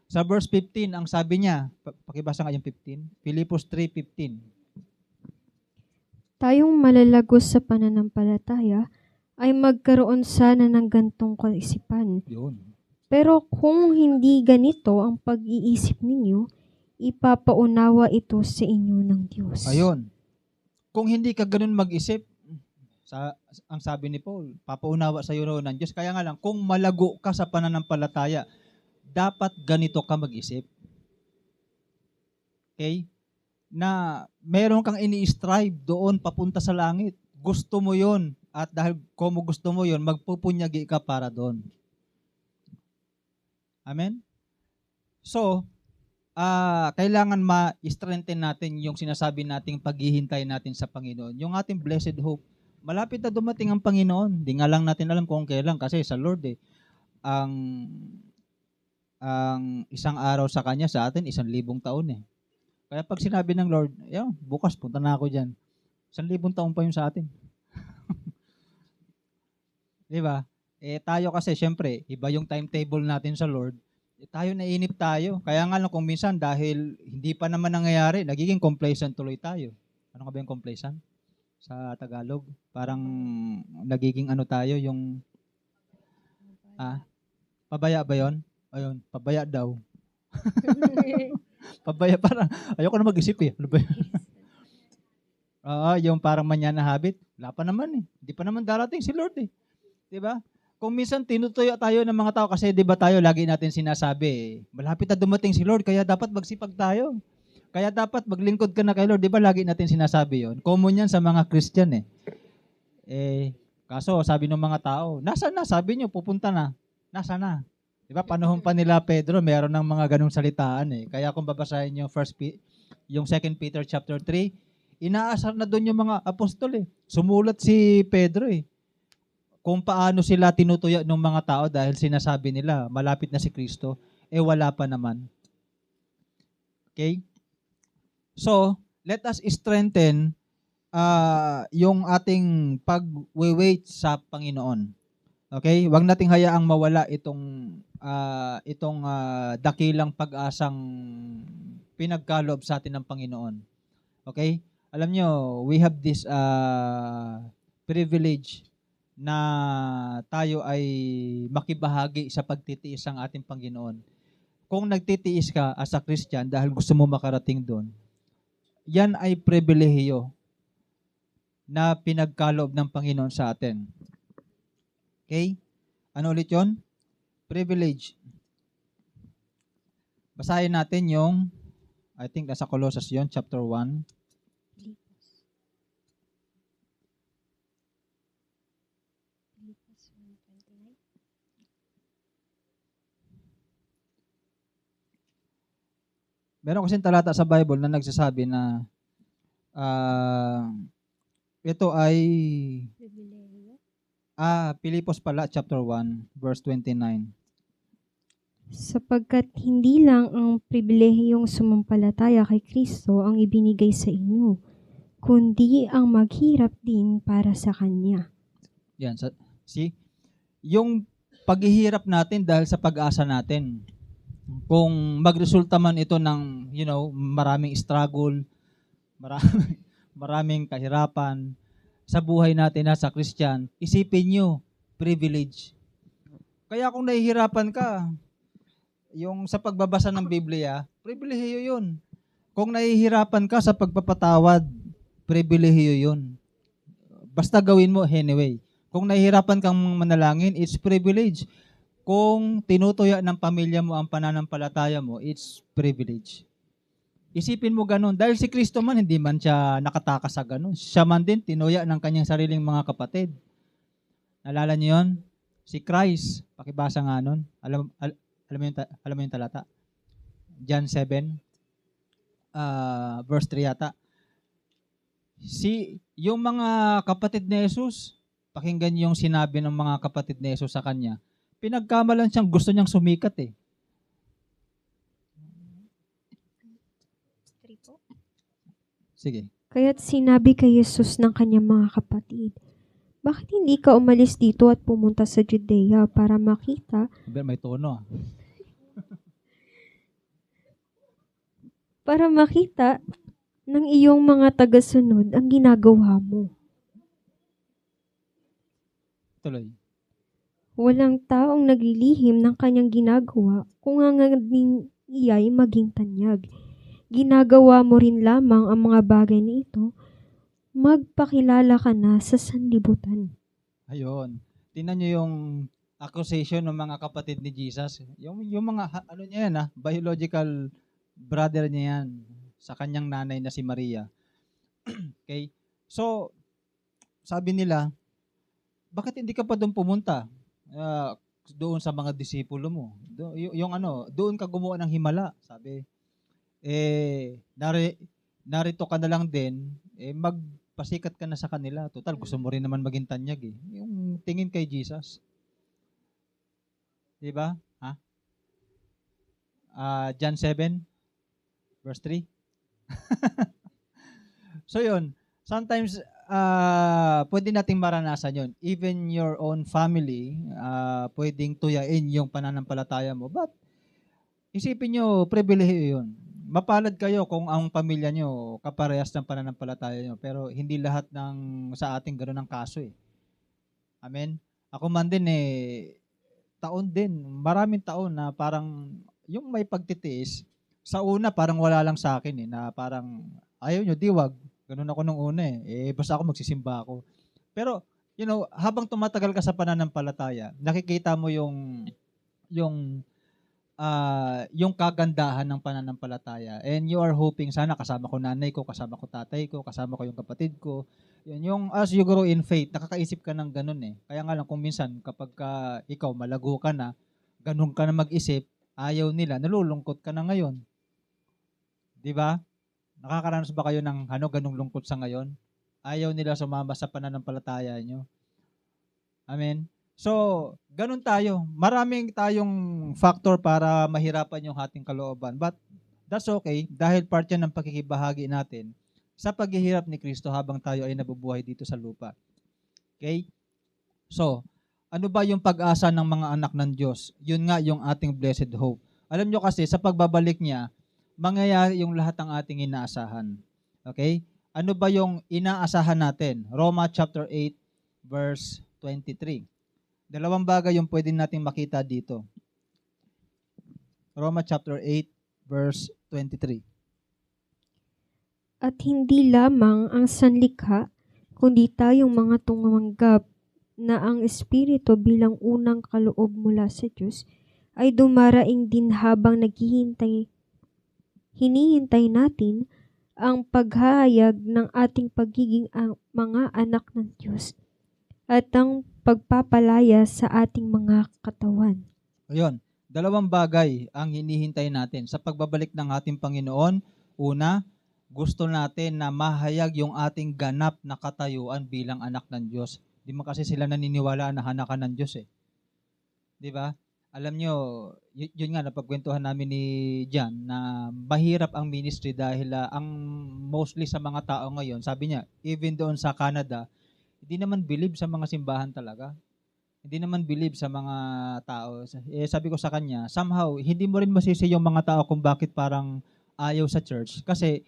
Sa verse 15, ang sabi niya, pakibasa nga yung 15, Filipos 3:15. Tayong malalagos sa pananampalataya ay magkaroon sana ng gantong kaisipan. Yun. Pero kung hindi ganito ang pag-iisip ninyo, ipapaunawa ito sa inyo ng Diyos. Ayun. Kung hindi ka ganun mag-isip, ang sabi ni Paul, papaunawa sa iyo ng Diyos. Kaya nga lang, kung malago ka sa pananampalataya, dapat ganito ka mag-isip. Okay? Na meron kang ini-strive doon papunta sa langit. Gusto mo yon. At dahil kung gusto mo yon, magpupunyagi ka para doon. Amen? So, kailangan ma-strengthen natin yung sinasabi nating paghihintay natin sa Panginoon. Yung ating blessed hope. Malapit na dumating ang Panginoon. Di nga lang natin alam kung kailan kasi sa Lord ang isang araw sa Kanya sa atin, 1,000 taon eh. Kaya pag sinabi ng Lord, bukas punta na ako dyan. 1,000 taon pa yun sa atin. Di ba? Tayo kasi syempre, iba yung timetable natin sa Lord. Tayo nainip tayo. Kaya nga lang kung minsan dahil hindi pa naman nangyayari, nagiging complacent tuloy tayo. Ano nga ba yung complacent? Sa Tagalog, parang nagiging tayo yung pabaya ba yun? Ayun, pabaya daw. Pabaya, parang ayoko na mag-isip eh. Ano ba yun? Yung parang manyana habit. Wala pa naman eh. Hindi pa naman darating si Lord eh. 'Di ba? Kung minsan tinutuyo tayo ng mga tao kasi 'di ba tayo lagi natin sinasabi, malapit na dumating si Lord kaya dapat magsipag tayo. Kaya dapat maglingkod ka na kay Lord, 'di ba? Lagi natin sinasabi 'yon. Common 'yan sa mga Christian eh. Kaso sabi ng mga tao, nasa na? Sabi niyo pupunta na. Nasa na? 'Di ba? Panahon pa nila Pedro, meron ng mga ganung salitaan eh. Kaya kung babasahin yung yung 2 Peter chapter 3, inaasar na doon yung mga apostol eh. Sumulat si Pedro eh. Kung paano sila tinutuya ng mga tao dahil sinasabi nila malapit na si Kristo, wala pa naman. Okay? So, let us strengthen yung ating pag-wait sa Panginoon. Okay? Huwag nating hayaang mawala itong dakilang pag-asang pinagkaloob sa atin ng Panginoon. Okay? Alam nyo, we have this privilege na tayo ay makibahagi sa pagtitiis ng ating Panginoon. Kung nagtitiis ka as a Christian dahil gusto mo makarating doon, yan ay pribilehiyo na pinagkaloob ng Panginoon sa atin. Okay? Ano ulit yun? Privilege. Basahin natin yung, I think nasa Colossus yun, chapter 1. Meron kasing talata sa Bible na nagsasabi na ito ay Pilipos pala, chapter 1, verse 29. Sapagkat hindi lang ang pribilehiyong sumampalataya kay Kristo ang ibinigay sa inyo, kundi ang maghirap din para sa Kanya. Yan, see? Yung paghihirap natin dahil sa pag-asa natin. Kung magresulta man ito ng, maraming struggle, maraming kahirapan sa buhay natin sa Christian, isipin nyo, privilege. Kaya kung nahihirapan ka, yung sa pagbabasa ng Biblia, pribilehiyo yun. Kung nahihirapan ka sa pagpapatawad, pribilehiyo yun. Basta gawin mo anyway. Kung nahihirapan kang manalangin, it's privilege. Kung tinutuya ng pamilya mo ang pananampalataya mo, it's privilege. Isipin mo ganun. Dahil si Kristo man, hindi man siya nakatakas sa ganun. Siya man din, tinuya ng kanyang sariling mga kapatid. Nalala niyo yun? Si Christ, pakibasa nga nun. Alam mo yung talata? John 7, verse 3 yata. Yung mga kapatid ni Jesus, pakinggan yung sinabi ng mga kapatid ni Jesus sa kanya. Pinagkamalan siyang gusto niyang sumikat eh. Sige. Kaya't sinabi kay Jesus ng kanyang mga kapatid, bakit hindi ka umalis dito at pumunta sa Judea para makita? May tono. Para makita ng iyong mga tagasunod ang ginagawa mo. Tuloy. Walang taong naglilihim ng kanyang ginagawa kung ang din iya'y maging tanyag. Ginagawa mo rin lamang ang mga bagay na ito, magpakilala ka na sa sanlibutan. Ayun. Tingnan nyo yung accusation ng mga kapatid ni Jesus. Yung mga, niya yan biological brother niya yan sa kanyang nanay na si Maria. Okay? So, sabi nila, bakit hindi ka pa doon pumunta? Doon sa mga disipulo mo. Doon ka gumawa ng himala, sabi. Narito ka na lang din, magpasikat ka na sa kanila. Total, gusto mo rin naman maging tanyag eh. Yung tingin kay Jesus. Diba? John 7, verse 3. So yun, sometimes pwede nating maranasan yun. Even your own family, pwedeng tuyain yung pananampalataya mo. But, isipin nyo, pribilehiyo yun. Mapalad kayo kung ang pamilya nyo kaparehas ng pananampalataya nyo. Pero hindi lahat sa ating gano'n ang kaso eh. Amen? Ako man din maraming taon na parang yung may pagtitiis, sa una parang wala lang sa akin na parang ayaw nyo, diwag. Ganun ako nung una basta ako magsisimba ako. Pero, habang tumatagal ka sa pananampalataya, nakikita mo yung kagandahan ng pananampalataya. And you are hoping, sana kasama ko nanay ko, kasama ko tatay ko, kasama ko yung kapatid ko. Yun, yung as you grow in faith, nakakaisip ka ng ganun eh. Kaya nga lang kung minsan kapag ikaw malago ka na, ganun ka na mag-isip, ayaw nila, nalulungkot ka na ngayon. 'Di ba? Nakakaranas ba kayo ng ganung lungkot sa ngayon? Ayaw nila sumama sa pananampalataya nyo. Amen. So, ganun tayo. Maraming tayong factor para mahirapan yung ating kalooban. But that's okay dahil part yan ng pakikibahagi natin sa paghihirap ni Kristo habang tayo ay nabubuhay dito sa lupa. Okay? So, ano ba yung pag-asa ng mga anak ng Diyos? Yun nga yung ating blessed hope. Alam nyo kasi, sa pagbabalik niya, mangyayari yung lahat ng ating inaasahan. Okay? Ano ba yung inaasahan natin? Roma chapter 8, verse 23. Dalawang bagay yung pwede nating makita dito. Roma chapter 8, verse 23. At hindi lamang ang sanlikha, kundi tayong mga tumanggap na ang Espiritu bilang unang kaloob mula sa Diyos ay dumaraing din habang hinihintay natin ang paghahayag ng ating pagiging mga anak ng Diyos at ang pagpapalaya sa ating mga katawan. Ayun, dalawang bagay ang hinihintay natin sa pagbabalik ng ating Panginoon. Una, gusto natin na mahayag yung ating ganap na katayuan bilang anak ng Diyos. Di mo kasi sila naniniwala na anak ka ng Diyos eh. Di ba? Alam nyo, yun nga, napagkwentuhan namin ni John na mahirap ang ministry dahil ang mostly sa mga tao ngayon, sabi niya, even doon sa Canada, hindi naman believe sa mga simbahan talaga. Hindi naman believe sa mga tao. Sabi ko sa kanya, somehow, hindi mo rin masisi yung mga tao kung bakit parang ayaw sa church. Kasi,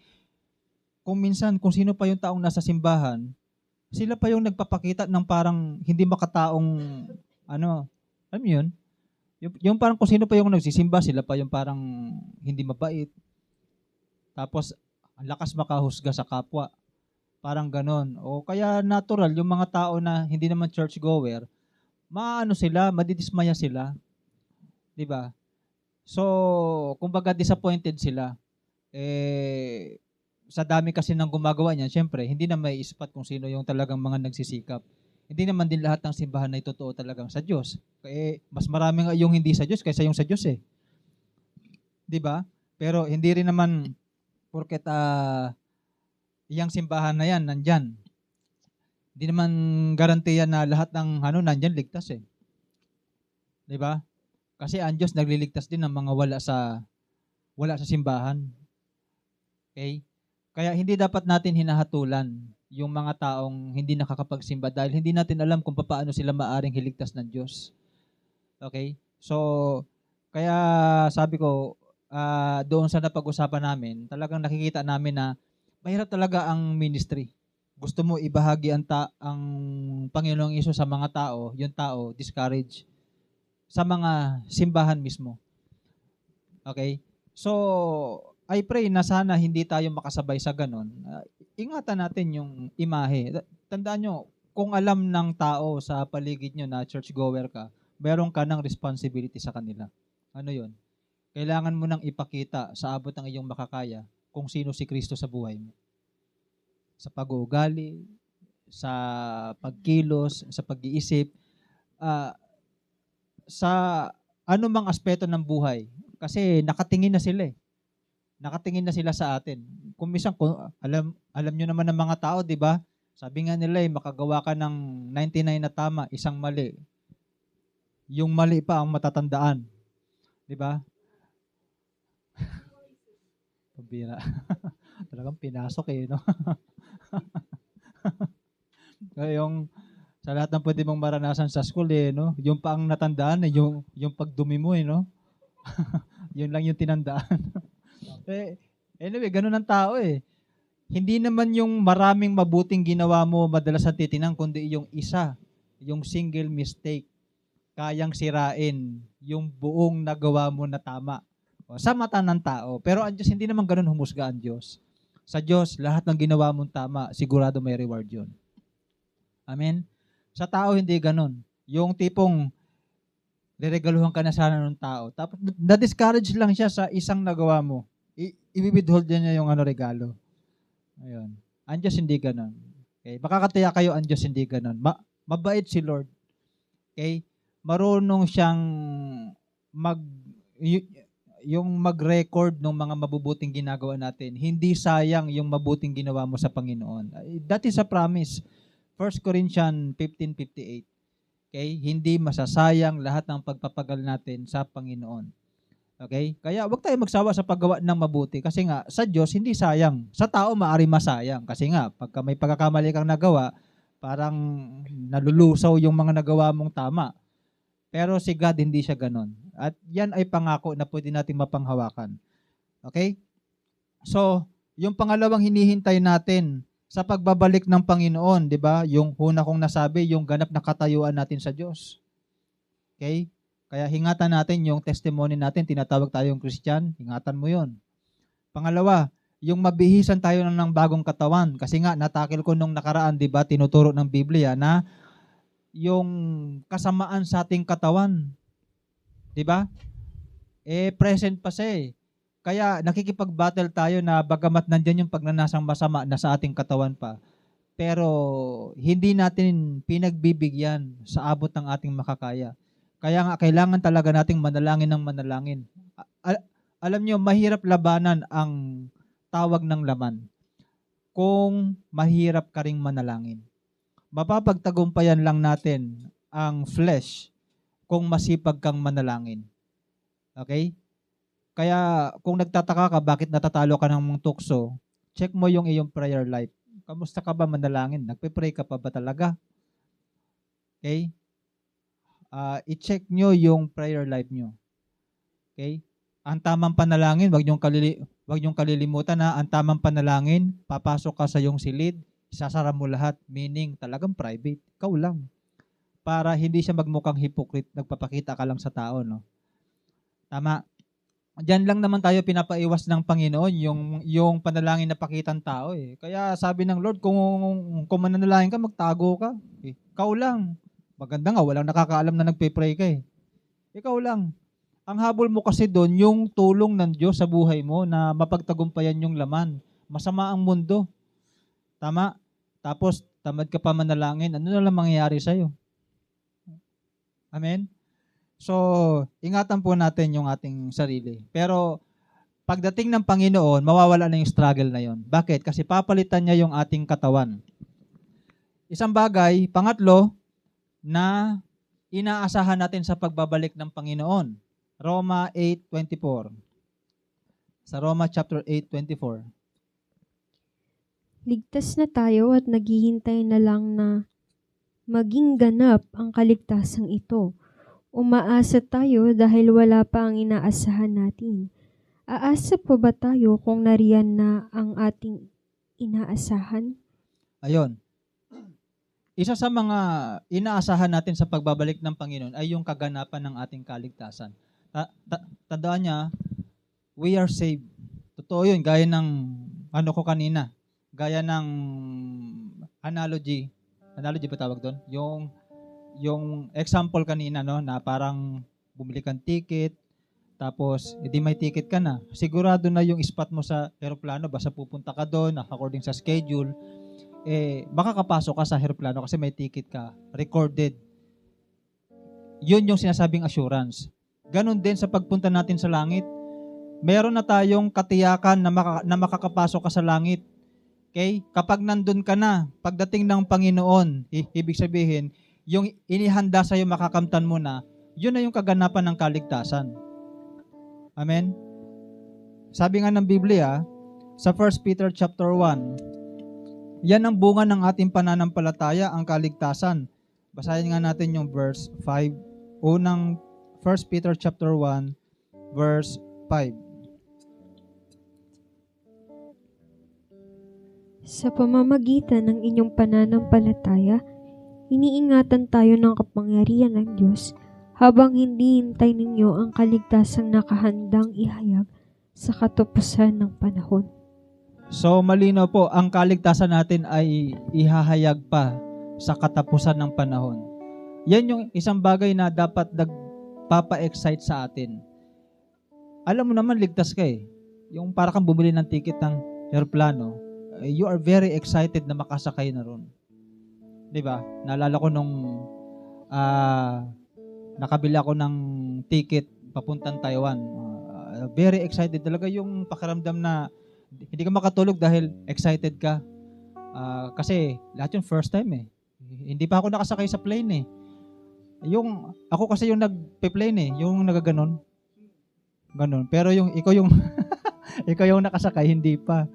kung minsan, kung sino pa yung taong nasa simbahan, sila pa yung nagpapakita ng parang hindi makataong, alam mo yun? Yung parang kung sino pa yung nagsisimba, sila pa yung parang hindi mabait. Tapos, ang lakas makahusga sa kapwa. Parang ganon. O kaya natural, yung mga tao na hindi naman churchgoer, sila, madidismaya sila. 'Di ba? So, kumbaga disappointed sila. Sa dami kasi ng gumagawa niyan, syempre, hindi na may ispat kung sino yung talagang mga nagsisikap. Hindi naman din lahat ng simbahan ay totoo talagang sa Diyos. Mas marami nga yung hindi sa Diyos kaysa yung sa Diyos eh. 'Di ba? Pero hindi rin naman porket iyang simbahan na yan nandyan. Hindi naman garantiya na lahat ng nandyan ligtas eh. 'Di ba? Kasi ang Diyos nagliligtas din ng mga wala sa simbahan. Okay? Kaya hindi dapat natin hinahatulan yung mga taong hindi nakakapagsimba dahil hindi natin alam kung paano sila maaring hiligtas ng Diyos. Okay? So, kaya sabi ko, doon sa napag-usapan namin, talagang nakikita namin na mahirap talaga ang ministry. Gusto mo ibahagi ang Panginoong Hesus sa mga tao, yung tao, discourage. Sa mga simbahan mismo. Okay? So, I pray na sana hindi tayo makasabay sa ganon. Ingatan natin yung imahe. Tandaan nyo, kung alam ng tao sa paligid nyo na churchgoer ka, meron ka ng responsibility sa kanila. Ano yun? Kailangan mo nang ipakita sa abot ng iyong makakaya kung sino si Kristo sa buhay mo. Sa pag-uugali, sa pagkilos, sa pag-iisip, sa anumang aspeto ng buhay. Kasi nakatingin na sila eh. Nakatingin na sila sa atin. Kung minsan, alam nyo naman ng mga tao, di ba? Sabi nga nila makagawa ka ng 99 na tama, isang mali. Yung mali pa ang matatandaan. Di ba? Pabira. Talagang pinasok eh, no? Yung sa lahat ng pwede mong maranasan sa school eh, no? Yung pa ang natandaan eh, yung pagdumi mo eh, no? Yun lang yung tinandaan. Anyway, ganun ang tao eh. Hindi naman yung maraming mabuting ginawa mo madalas ang titinang, kundi yung isa, yung single mistake, kayang sirain yung buong nagawa mo na tama. Sa mata ng tao. Pero ang Diyos, hindi naman ganun humusga ang Diyos. Sa Diyos, lahat ng ginawa mong tama, sigurado may reward yun. Amen? Sa tao, hindi ganun. Yung tipong reregaluhan ka na sana ng tao. Tapos, na-discourage lang siya sa isang nagawa mo. I-withhold niya yung regalo. Ayun. Ang Diyos hindi ganun. Okay? Makakataya kayo, ang Diyos hindi ganun. Mabait si Lord. Okay? Marunong siyang yung mag-record ng mga mabubuting ginagawa natin. Hindi sayang yung mabuting ginawa mo sa Panginoon. That is a promise. 1 Corinthians 15:58. Okay? Hindi masasayang lahat ng pagpapagal natin sa Panginoon. Okay? Kaya wag tayo magsawa sa paggawa ng mabuti kasi nga sa Diyos hindi sayang. Sa tao maari masayang kasi nga pagka may pagkakamali kang nagawa, parang nalulusaw yung mga nagawa mong tama. Pero si God hindi siya ganon. At yan ay pangako na pwede natin mapanghawakan. Okay? So, yung pangalawang hinihintay natin sa pagbabalik ng Panginoon, di ba? Yung una kong nasabi, yung ganap na katayuan natin sa Diyos. Okay? Kaya hingatan natin yung testimony natin, tinatawag tayong Christian, hingatan mo yun. Pangalawa, yung mabihisan tayo ng bagong katawan. Kasi nga, natakil ko nung nakaraan, di ba, tinuturo ng Biblia na yung kasamaan sa ating katawan, di ba? Present pa siya eh. Kaya nakikipag-battle tayo na bagamat nandyan yung pagnanasang masama na sa ating katawan pa, pero hindi natin pinagbibigyan sa abot ng ating makakaya. Kaya nga kailangan talaga nating manalangin ng manalangin. Alam nyo, mahirap labanan ang tawag ng laman kung mahirap ka ring manalangin. Mapapagtagumpayan lang natin ang flesh kung masipag kang manalangin. Okay? Kaya kung nagtataka ka bakit natatalo ka ng tukso, check mo yung iyong prayer life. Kamusta ka ba manalangin? Nagpe-pray ka pa ba talaga? Okay? I-check nyo yung prayer life nyo. Okay? Ang tamang panalangin, wag niyong kalilimutan na ang tamang panalangin, papasok ka sa iyong silid, isasara mo lahat, meaning talagang private. Ikaw lang. Para hindi siya magmukhang hypocrite, nagpapakita ka lang sa tao, no? Tama. Diyan lang naman tayo pinapaiwas ng Panginoon, yung panalangin na pakitang tao eh. Kaya sabi ng Lord, kung mananalangin ka, magtago ka. Ikaw lang. Maganda nga, walang nakakaalam na nagpe-pray ka eh. Ikaw lang. Ang habol mo kasi doon, yung tulong ng Diyos sa buhay mo na mapagtagumpayan yung laman. Masama ang mundo. Tama? Tapos, tamad ka pa manalangin, ano na lang mangyayari sa'yo? Amen? So, ingatan po natin yung ating sarili. Pero, pagdating ng Panginoon, mawawala na yung struggle na yon. Bakit? Kasi papalitan niya yung ating katawan. Isang bagay, pangatlo, na inaasahan natin sa pagbabalik ng Panginoon. Roma 8:24. Sa Roma chapter 8:24. Ligtas na tayo at naghihintay na lang na maging ganap ang kaligtasang ito. Umaasa tayo dahil wala pa ang inaasahan natin. Aasa pa ba tayo kung nariyan na ang ating inaasahan? Ayun. Isa sa mga inaasahan natin sa pagbabalik ng Panginoon ay yung kaganapan ng ating kaligtasan. Tandaan niya, we are saved. Totoo yun, gaya ng ko kanina, gaya ng analogy. Analogy ba tawag doon? Yung example kanina, no, na parang bumili kang ticket, tapos edi may ticket ka na. Sigurado na yung spot mo sa eroplano, basta pupunta ka doon according sa schedule, makakapasok ka sa eroplano kasi may ticket ka, recorded. Yun yung sinasabing assurance. Ganon din sa pagpunta natin sa langit. Meron na tayong katiyakan na makakapasok ka sa langit. Okay? Kapag nandun ka na, pagdating ng Panginoon, ibig sabihin, yung inihanda sa'yo makakamtan mo na, yun na yung kaganapan ng kaligtasan. Amen? Sabi nga ng Biblia, sa 1 Peter chapter 1, yan ang bunga ng ating pananampalataya, ang kaligtasan. Basahin nga natin yung verse 5, unang 1 Peter chapter 1, verse 5. Sa pamamagitan ng inyong pananampalataya, iniingatan tayo ng kapangyarihan ng Diyos habang hindi hintay ninyo ang kaligtasang nakahandang ihayag sa katapusan ng panahon. So malinaw po, ang kaligtasan natin ay ihahayag pa sa katapusan ng panahon. Yan yung isang bagay na dapat nagpapa-excite sa atin. Alam mo naman, ligtas ka eh. Yung para kang bumili ng ticket ng aeroplano, you are very excited na makasakay na ron. Diba? Naalala ko nung nakabili ako ng ticket papuntang Taiwan. Very excited talaga yung pakiramdam na hindi ka makatulog dahil excited ka. Kasi lahat yung first time eh. Hindi pa ako nakasakay sa plane eh. Ako kasi yung nagpe-plane eh, yung nagaganon. Ganon. Pero ikaw yung ikaw yung nakasakay, hindi pa.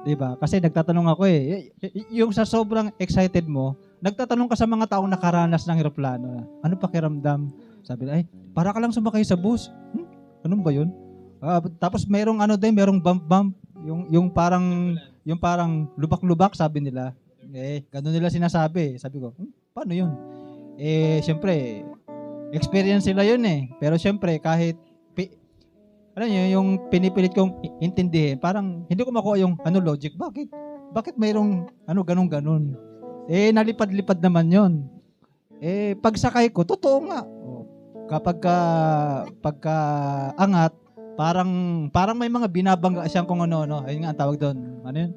'Di ba? Kasi nagtatanong ako eh, yung sa sobrang excited mo, nagtatanong ka sa mga taong nakaranas ng eroplano. Ano pakiramdam? Sabi nila, para ka lang sumakay sa bus. Anong ba 'yun? Tapos merong merong bump, yung parang lubak-lubak, sabi nila. Ganun nila sinasabi. Sabi ko, paano 'yun? Syempre, experience sila 'yun eh. Pero syempre, kahit alam niyo, yung pinipilit kong intindihin, parang hindi ko makuha yung logic. Bakit mayroong ganun-ganun? Nalipad-lipad naman yon. Pagsakay ko, totoo nga. Pagka angat, parang may mga binabangga siyang kung ano. Ayun nga ang tawag doon. Ano yun?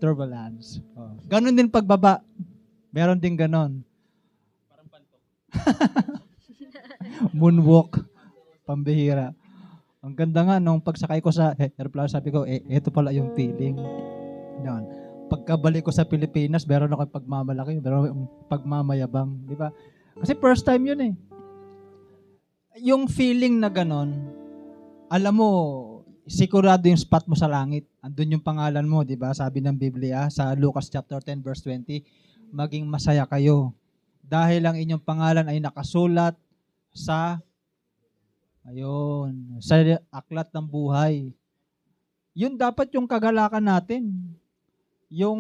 Turbulence. Ganun din pagbaba. Meron din ganun. Parang pantok. Moonwalk. Pambihira. Ang ganda nga nung pagsakay ko sa airplane, sabi ko, eto pala yung feeling. Yan. Pagkabalik ko sa Pilipinas, meron ako pagmamalaki, meron akong pagmamayabang, di ba? Kasi first time yun eh. Yung feeling na ganon, alam mo, sigurado yung spot mo sa langit. Andun yung pangalan mo, di ba? Sabi ng Biblia sa Lucas chapter 10 verse 20, maging masaya kayo dahil ang inyong pangalan ay nakasulat sa sa aklat ng buhay. Yun dapat yung kagalakan natin. Yung,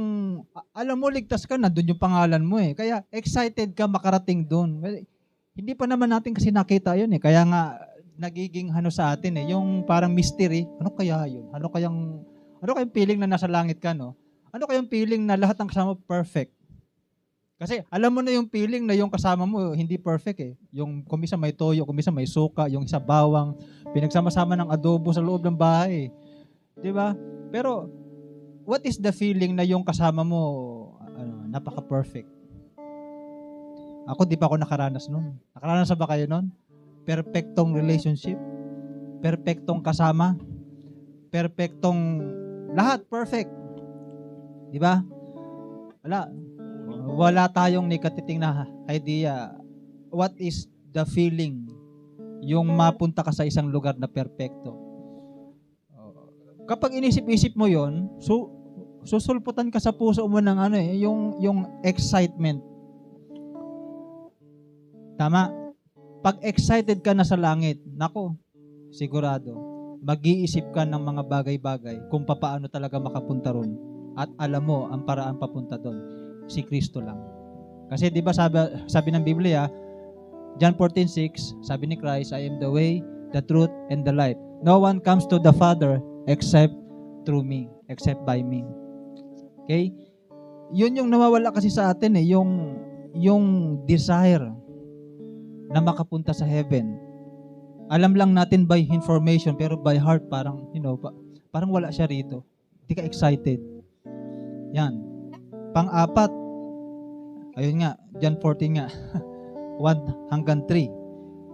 alam mo, ligtas ka na, dun yung pangalan mo eh. Kaya excited ka makarating dun. Hindi pa naman natin kasi nakita yun eh. Kaya nga, nagiging sa atin eh. Yung parang mystery, ano kaya yun? Ano kayang feeling na nasa langit ka, no? Ano kayang feeling na lahat ng kasama perfect? Kasi alam mo na yung feeling na yung kasama mo hindi perfect eh. Yung kumisa may toyo, kumisa may suka, yung isa bawang, pinagsama-sama ng adobo sa loob ng bahay. 'Di ba? Pero what is the feeling na yung kasama mo napaka-perfect? Ako di pa ako nakaranas noon. Nakaranas ba kayo noon? Perfectong relationship, perfectong kasama, perfectong lahat perfect. 'Di ba? Wala tayong nikatiting na idea what is the feeling yung mapunta ka sa isang lugar na perpekto. Kapag inisip-isip mo yon, susulputan ka sa puso mo ng yung excitement. Tama? Pag excited ka na sa langit, nako, sigurado, mag-iisip ka ng mga bagay-bagay kung paano talaga makapunta ron. At alam mo ang paraan papunta doon. Si Kristo lang. Kasi 'di ba sabi ng Biblia, John 14:6, sabi ni Christ, I am the way, the truth, and the life. No one comes to the Father except through me, except by me. Okay? Yun yung nawawala kasi sa atin eh, yung desire na makapunta sa heaven. Alam lang natin by information, pero by heart parang parang wala siya rito. Hindi ka excited. Yan. Pang-apat, ayun nga, John 14 nga, 1 hanggang 3.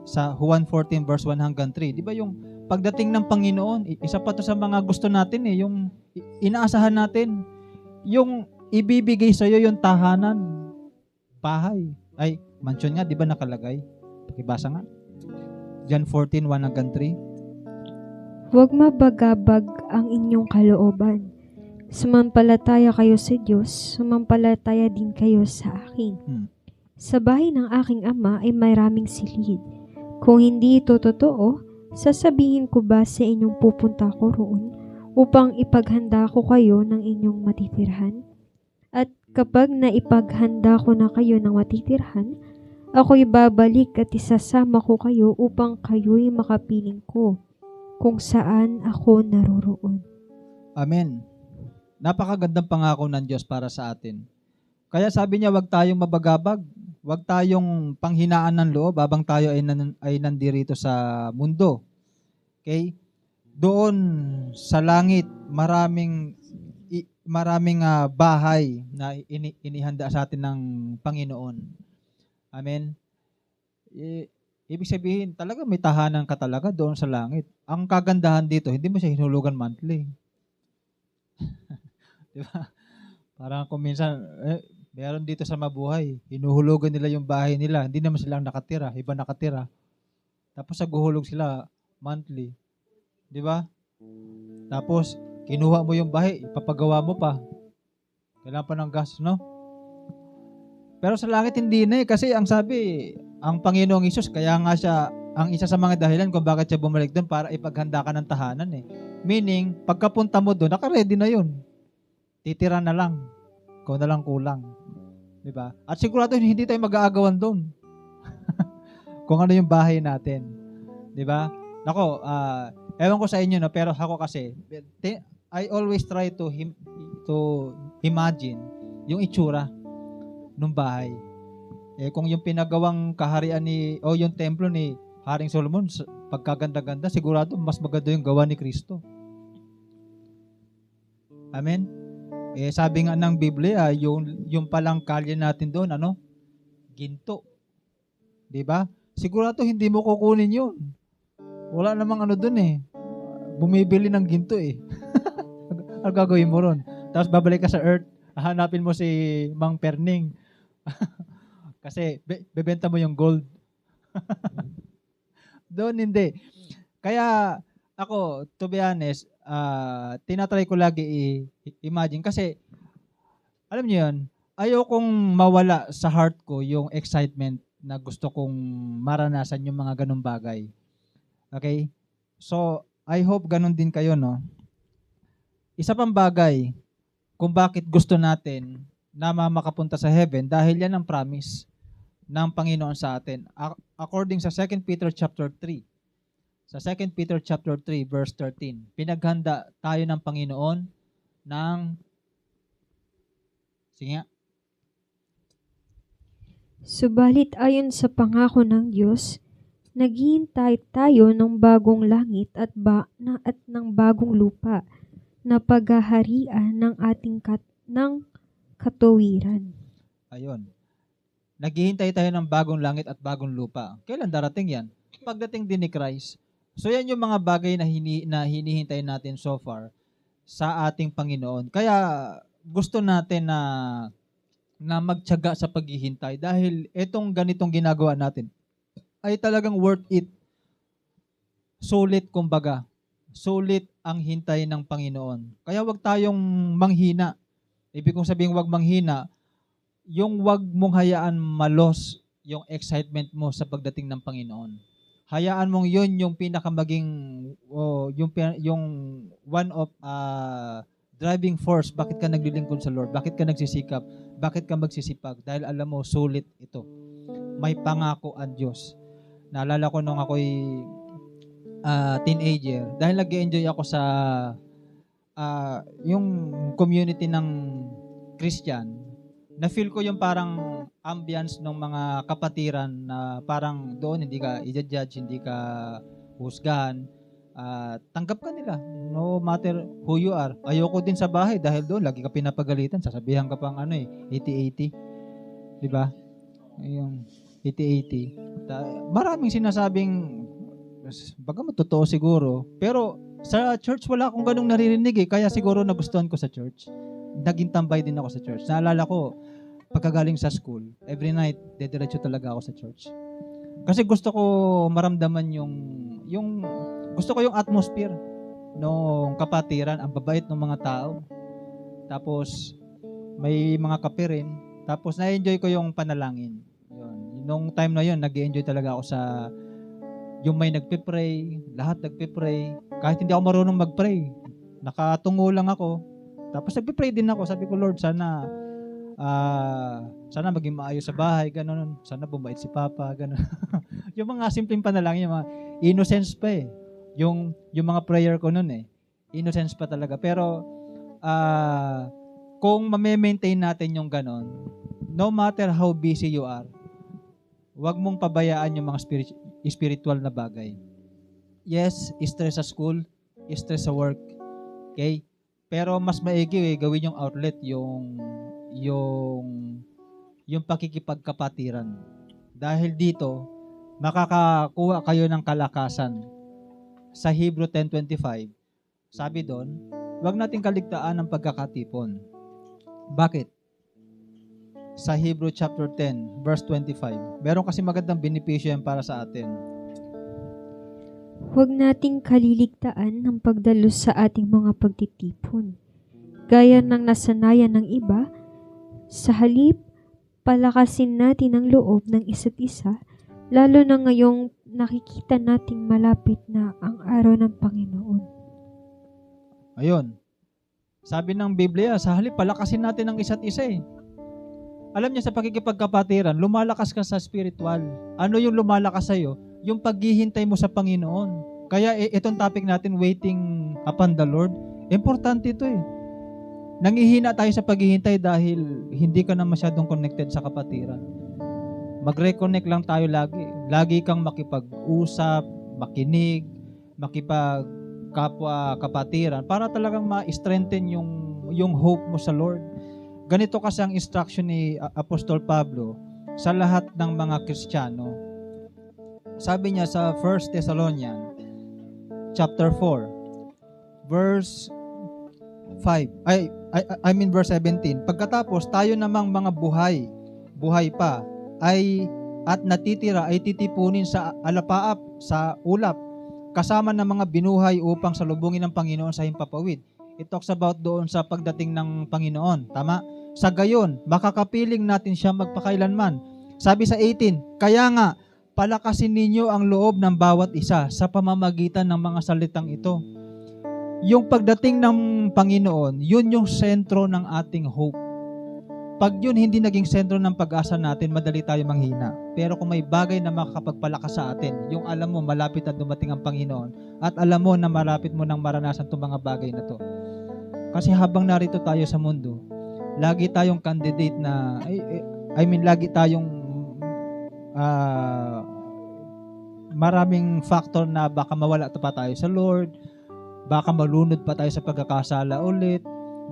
Sa Juan 14 verse 1 hanggang 3. Di ba yung pagdating ng Panginoon, isa pa to sa mga gusto natin eh, yung inaasahan natin, yung ibibigay sa'yo yung tahanan, bahay. Ay, mansion nga, di ba nakalagay? Pakibasa nga. John 14, 1 hanggang 3. Huwag mabagabag ang inyong kalooban. Sumampalataya kayo sa Diyos, sumampalataya din kayo sa akin. Sa bahay ng aking ama ay maraming silid. Kung hindi ito totoo, sasabihin ko ba sa inyong pupunta ko roon upang ipaghanda ko kayo ng inyong matitirhan? At kapag naipaghanda ko na kayo ng matitirhan, ako'y babalik at isasama ko kayo upang kayo'y makapiling ko kung saan ako naroroon. Amen. Napakagandang pangako ng Diyos para sa atin. Kaya sabi niya, wag tayong mabagabag, wag tayong panghinaan ng loob habang tayo ay nandirito sa mundo. Okay? Doon sa langit, maraming bahay na inihanda sa atin ng Panginoon. Amen. Ibig sabihin, talaga may tahanan ka talaga doon sa langit. Ang kagandahan dito, hindi mo siya hinulugan monthly. Di ba? Parang kung minsan, meron dito sa Mabuhay, hinuhulugan nila yung bahay nila, hindi naman silang nakatira, iba nakatira. Tapos naguhulog sila monthly. Di ba? Tapos, kinuha mo yung bahay, ipapagawa mo pa. Kailangan pa ng gas, no? Pero sa langit hindi na kasi ang sabi, ang Panginoong Hesus, kaya nga siya, ang isa sa mga dahilan kung bakit siya bumalik doon para ipaghanda ka ng tahanan eh. Meaning, pagkapunta mo doon, naka-ready na yun. Titira na lang. Ikaw na lang kulang. Diba? At sigurado hindi tayo mag-aagawan doon. Kung ano yung bahay natin. Diba? Nako, ewan ko sa inyo, no? Pero ako kasi, I always try to imagine yung itsura ng bahay. Kung yung pinagawang kaharian o yung templo ni Haring Solomon, pagkaganda-ganda, sigurado mas maganda yung gawa ni Kristo. Amen? Sabi nga ng Biblia, yung palang kalye natin doon, ginto. Diba? Sigurado hindi mo kukunin yun. Wala namang doon bumibili ng ginto Ano gagawin mo ron? Tapos babalik ka sa earth, hanapin mo si Mang Perning. Kasi bebenta mo yung gold. Doon hindi. Kaya ako, to be honest, tinatry ko lagi i-imagine. Kasi, alam niyo yun, ayokong mawala sa heart ko yung excitement na gusto kong maranasan yung mga ganung bagay. Okay? So, I hope ganun din kayo, no? Isa pang bagay kung bakit gusto natin na makapunta sa heaven dahil yan ang promise ng Panginoon sa atin. According sa 2 Peter chapter 3. Sa 2 Peter chapter 3 verse 13. Pinaghanda tayo ng Panginoon ng sige nga. Subalit ayon sa pangako ng Diyos, naghihintay tayo ng bagong langit at ng bagong lupa na paghaharian ng ating ng katuwiran. Ayun. Naghihintay tayo ng bagong langit at bagong lupa. Kailan darating yan? Pagdating din ni Christ. So yan yung mga bagay na hinihintay natin so far sa ating Panginoon. Kaya gusto natin na magtiyaga sa paghihintay dahil itong ganitong ginagawa natin ay talagang worth it. Sulit kumbaga. Sulit ang hintay ng Panginoon. Kaya wag tayong manghina. Ibig kong sabihin wag manghina, yung wag mong hayaan malos yung excitement mo sa pagdating ng Panginoon. Hayaan mong yun yung pinakamaging yung one of driving force bakit ka naglilingkod sa Lord, bakit ka nagsisikap, bakit ka magsisipag dahil alam mo sulit ito. May pangako ang Diyos. Naalala ko nung ako'y teenager dahil nag-enjoy ako sa yung community ng Christian. Na-feel ko yung parang ambience ng mga kapatiran na parang doon hindi ka i-judge, hindi ka husgahan. Tanggap ka nila no matter who you are. Ayoko din sa bahay dahil doon lagi ka pinapagalitan, sasabihan ka pang 80-80. Di ba? Yung 80-80. Maraming sinasabing baga totoo siguro, pero sa church wala akong ganung naririnig kaya siguro nagustuhan ko sa church. Naging tambay din ako sa church. Naalala ko, pagkagaling sa school, every night, dediretso talaga ako sa church. Kasi gusto ko maramdaman yung gusto ko yung atmosphere ng kapatiran, ang babait ng mga tao. Tapos, may mga kape rin. Tapos, na-enjoy ko yung panalangin. Yun. Nung time na yun, nag-enjoy talaga ako sa yung may nagpe-pray, lahat nagpe-pray. Kahit hindi ako marunong mag-pray, nakatungo lang ako. Tapos nagpe-pray din ako. Sabi ko, Lord, sana maging maayos sa bahay, gano'n. Sana bumait si Papa, gano'n. Yung mga simpleng panalangin, yung mga innocence pa Yung mga prayer ko noon innocence pa talaga. Pero kung mame-maintain natin yung ganon, no matter how busy you are, huwag mong pabayaan yung mga spiritual na bagay. Yes, stress sa school, stress sa work. Okay? Pero mas maigi gawin yung outlet, yung pakikipagkapatiran. Dahil dito, makakakuha kayo ng kalakasan. Sa Hebrew 10:25, sabi doon, huwag nating kaligtaan ng pagkakatipon. Bakit? Sa Hebrew chapter 10, verse 25, meron kasi magandang benepisyo yan para sa atin. Huwag nating kaliligtaan ng pagdalos sa ating mga pagtitipon. Gaya ng nasanayan ng iba, sa halip, palakasin natin ang loob ng isa't isa, lalo na ngayong nakikita nating malapit na ang araw ng Panginoon. Ayun. Sabi ng Biblia, sa halip palakasin natin ang isa't isa eh. Alam niyo, sa pakikipagkapatiran, lumalakas ka sa spiritual. Ano yung lumalakas sa'yo? Yung paghihintay mo sa Panginoon. Kaya itong topic natin, waiting upon the Lord, importante ito eh. Nangihina tayo sa paghihintay dahil hindi ka na masyadong connected sa kapatiran. Mag-reconnect lang tayo lagi. Lagi kang makipag-usap, makinig, makipag-kapwa kapatiran para talagang ma-strengthen yung hope mo sa Lord. Ganito kasi ang instruction ni Apostol Pablo sa lahat ng mga Kristiyano. Sabi niya sa 1 Thessalonians chapter 4 verse 5 verse 17, pagkatapos tayo namang mga buhay pa at natitira ay titipunin sa alapaap, sa ulap, kasama ng mga binuhay upang salubungin ng Panginoon sa himpapawid. It talks about doon sa pagdating ng Panginoon. Tama? Sa gayon, makakapiling natin siya magpakailanman. Sabi sa 18, kaya nga, palakasin ninyo ang loob ng bawat isa sa pamamagitan ng mga salitang ito. Yung pagdating ng Panginoon, yun yung sentro ng ating hope. Pag yun hindi naging sentro ng pag-asa natin, madali tayo manghina. Pero kung may bagay na makakapagpalakas sa atin, yung alam mo malapit na dumating ang Panginoon at alam mo na malapit mo nang maranasan itong mga bagay na to. Kasi habang narito tayo sa mundo, lagi tayong candidate na, lagi tayong maraming factor na baka mawala pa tayo sa Lord, baka malunod pa tayo sa pagkakasala ulit,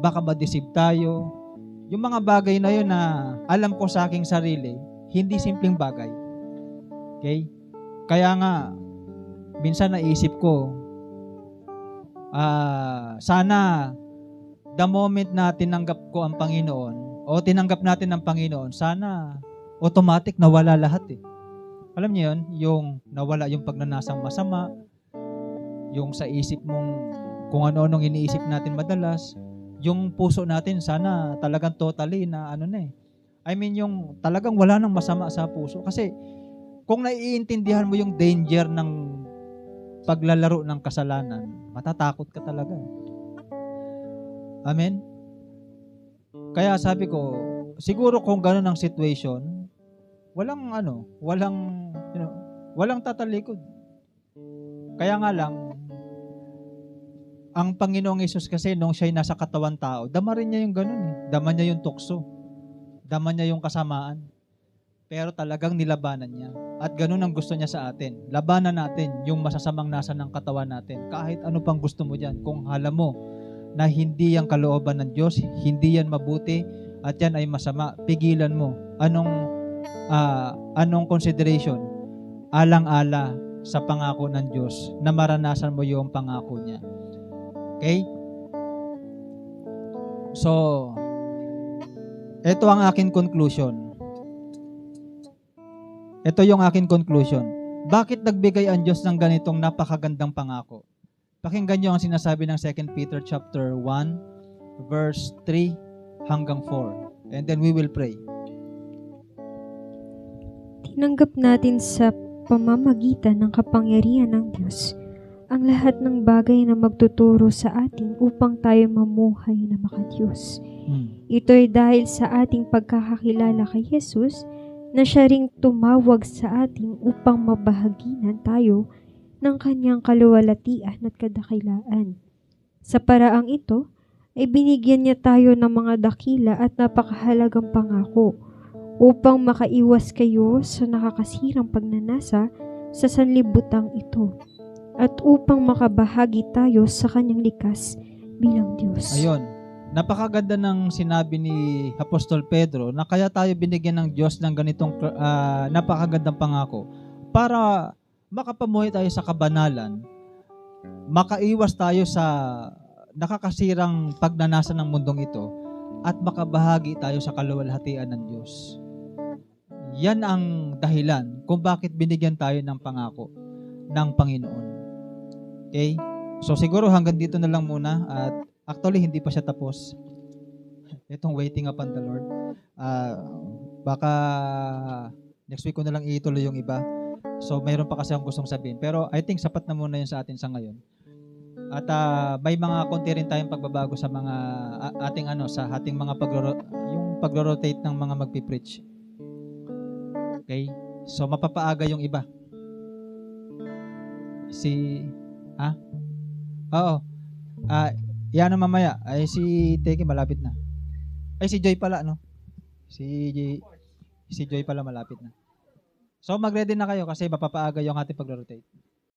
baka ma-deceive tayo. Yung mga bagay na yun na alam ko sa aking sarili, hindi simpleng bagay. Okay? Kaya nga, minsan naisip ko, sana the moment na tinanggap ko ang Panginoon o tinanggap natin ang Panginoon, sana automatic nawala lahat eh. Alam niyo yun, yung nawala yung pagnanasang masama, yung sa isip mong kung ano-anong iniisip natin madalas, yung puso natin sana talagang totally na yung talagang wala nang masama sa puso. Kasi kung naiintindihan mo yung danger ng paglalaro ng kasalanan, matatakot ka talaga. Amen? Kaya sabi ko, siguro kung gano'n ang situation, walang tatalikod. Kaya nga lang, ang Panginoong Hesus kasi nung siya'y nasa katawan tao, dama rin niya yung gano'n eh. Dama niya yung tukso. Dama niya yung kasamaan. Pero talagang nilabanan niya. At gano'n ang gusto niya sa atin. Labanan natin yung masasamang nasa ng katawan natin. Kahit ano pang gusto mo dyan. Kung alam mo na hindi yan kalooban ng Diyos, hindi yan mabuti, at yan ay masama, pigilan mo. Anong consideration? Alang-ala sa pangako ng Diyos na maranasan mo yung pangako niya. Okay? So, ito ang akin conclusion. Ito yung akin conclusion. Bakit nagbigay ang Diyos ng ganitong napakagandang pangako? Pakinggan niyo ang sinasabi ng 2 Peter chapter 1 verse 3 hanggang 4. And then we will pray. Tinanggap natin sa pamamagitan ng kapangyarihan ng Diyos ang lahat ng bagay na magtuturo sa atin upang tayo mamuhay na makadiyos. Ito ay dahil sa ating pagkakakilala kay Jesus na siya ring tumawag sa atin upang mabahaginan tayo ng kanyang kaluwalhatian at kadakilaan. Sa paraang ito ay binigyan niya tayo ng mga dakila at napakahalagang pangako upang makaiwas kayo sa nakakasirang pagnanasa sa sanlibutang ito at upang makabahagi tayo sa kanyang likas bilang Diyos. Ayun. Napakaganda ng sinabi ni Apostol Pedro na kaya tayo binigyan ng Diyos ng ganitong napakagandang pangako para makapamuhay tayo sa kabanalan, makaiwas tayo sa nakakasirang pagnanasa ng mundong ito at makabahagi tayo sa kaluwalhatian ng Diyos. Yan ang dahilan kung bakit binigyan tayo ng pangako ng Panginoon. Okay? So siguro hanggang dito na lang muna at actually hindi pa siya tapos. Itong waiting upon the Lord. Baka next week ko na lang ituloy yung iba. So mayroon pa kasi akong gustong sabihin. Pero I think sapat na muna yun sa atin sa ngayon. At may mga konti rin tayong pagbabago sa mga ating sa ating mga pagro-rotate ng mga magpi-preach. Okay? So mapapaaga yung iba. Oo. Yan na mamaya. Ay si Teki malapit na. Ay si Joy pala, no? Si Joy pala malapit na. So mag-ready na kayo kasi mapapaaga yung ating pagro-rotate.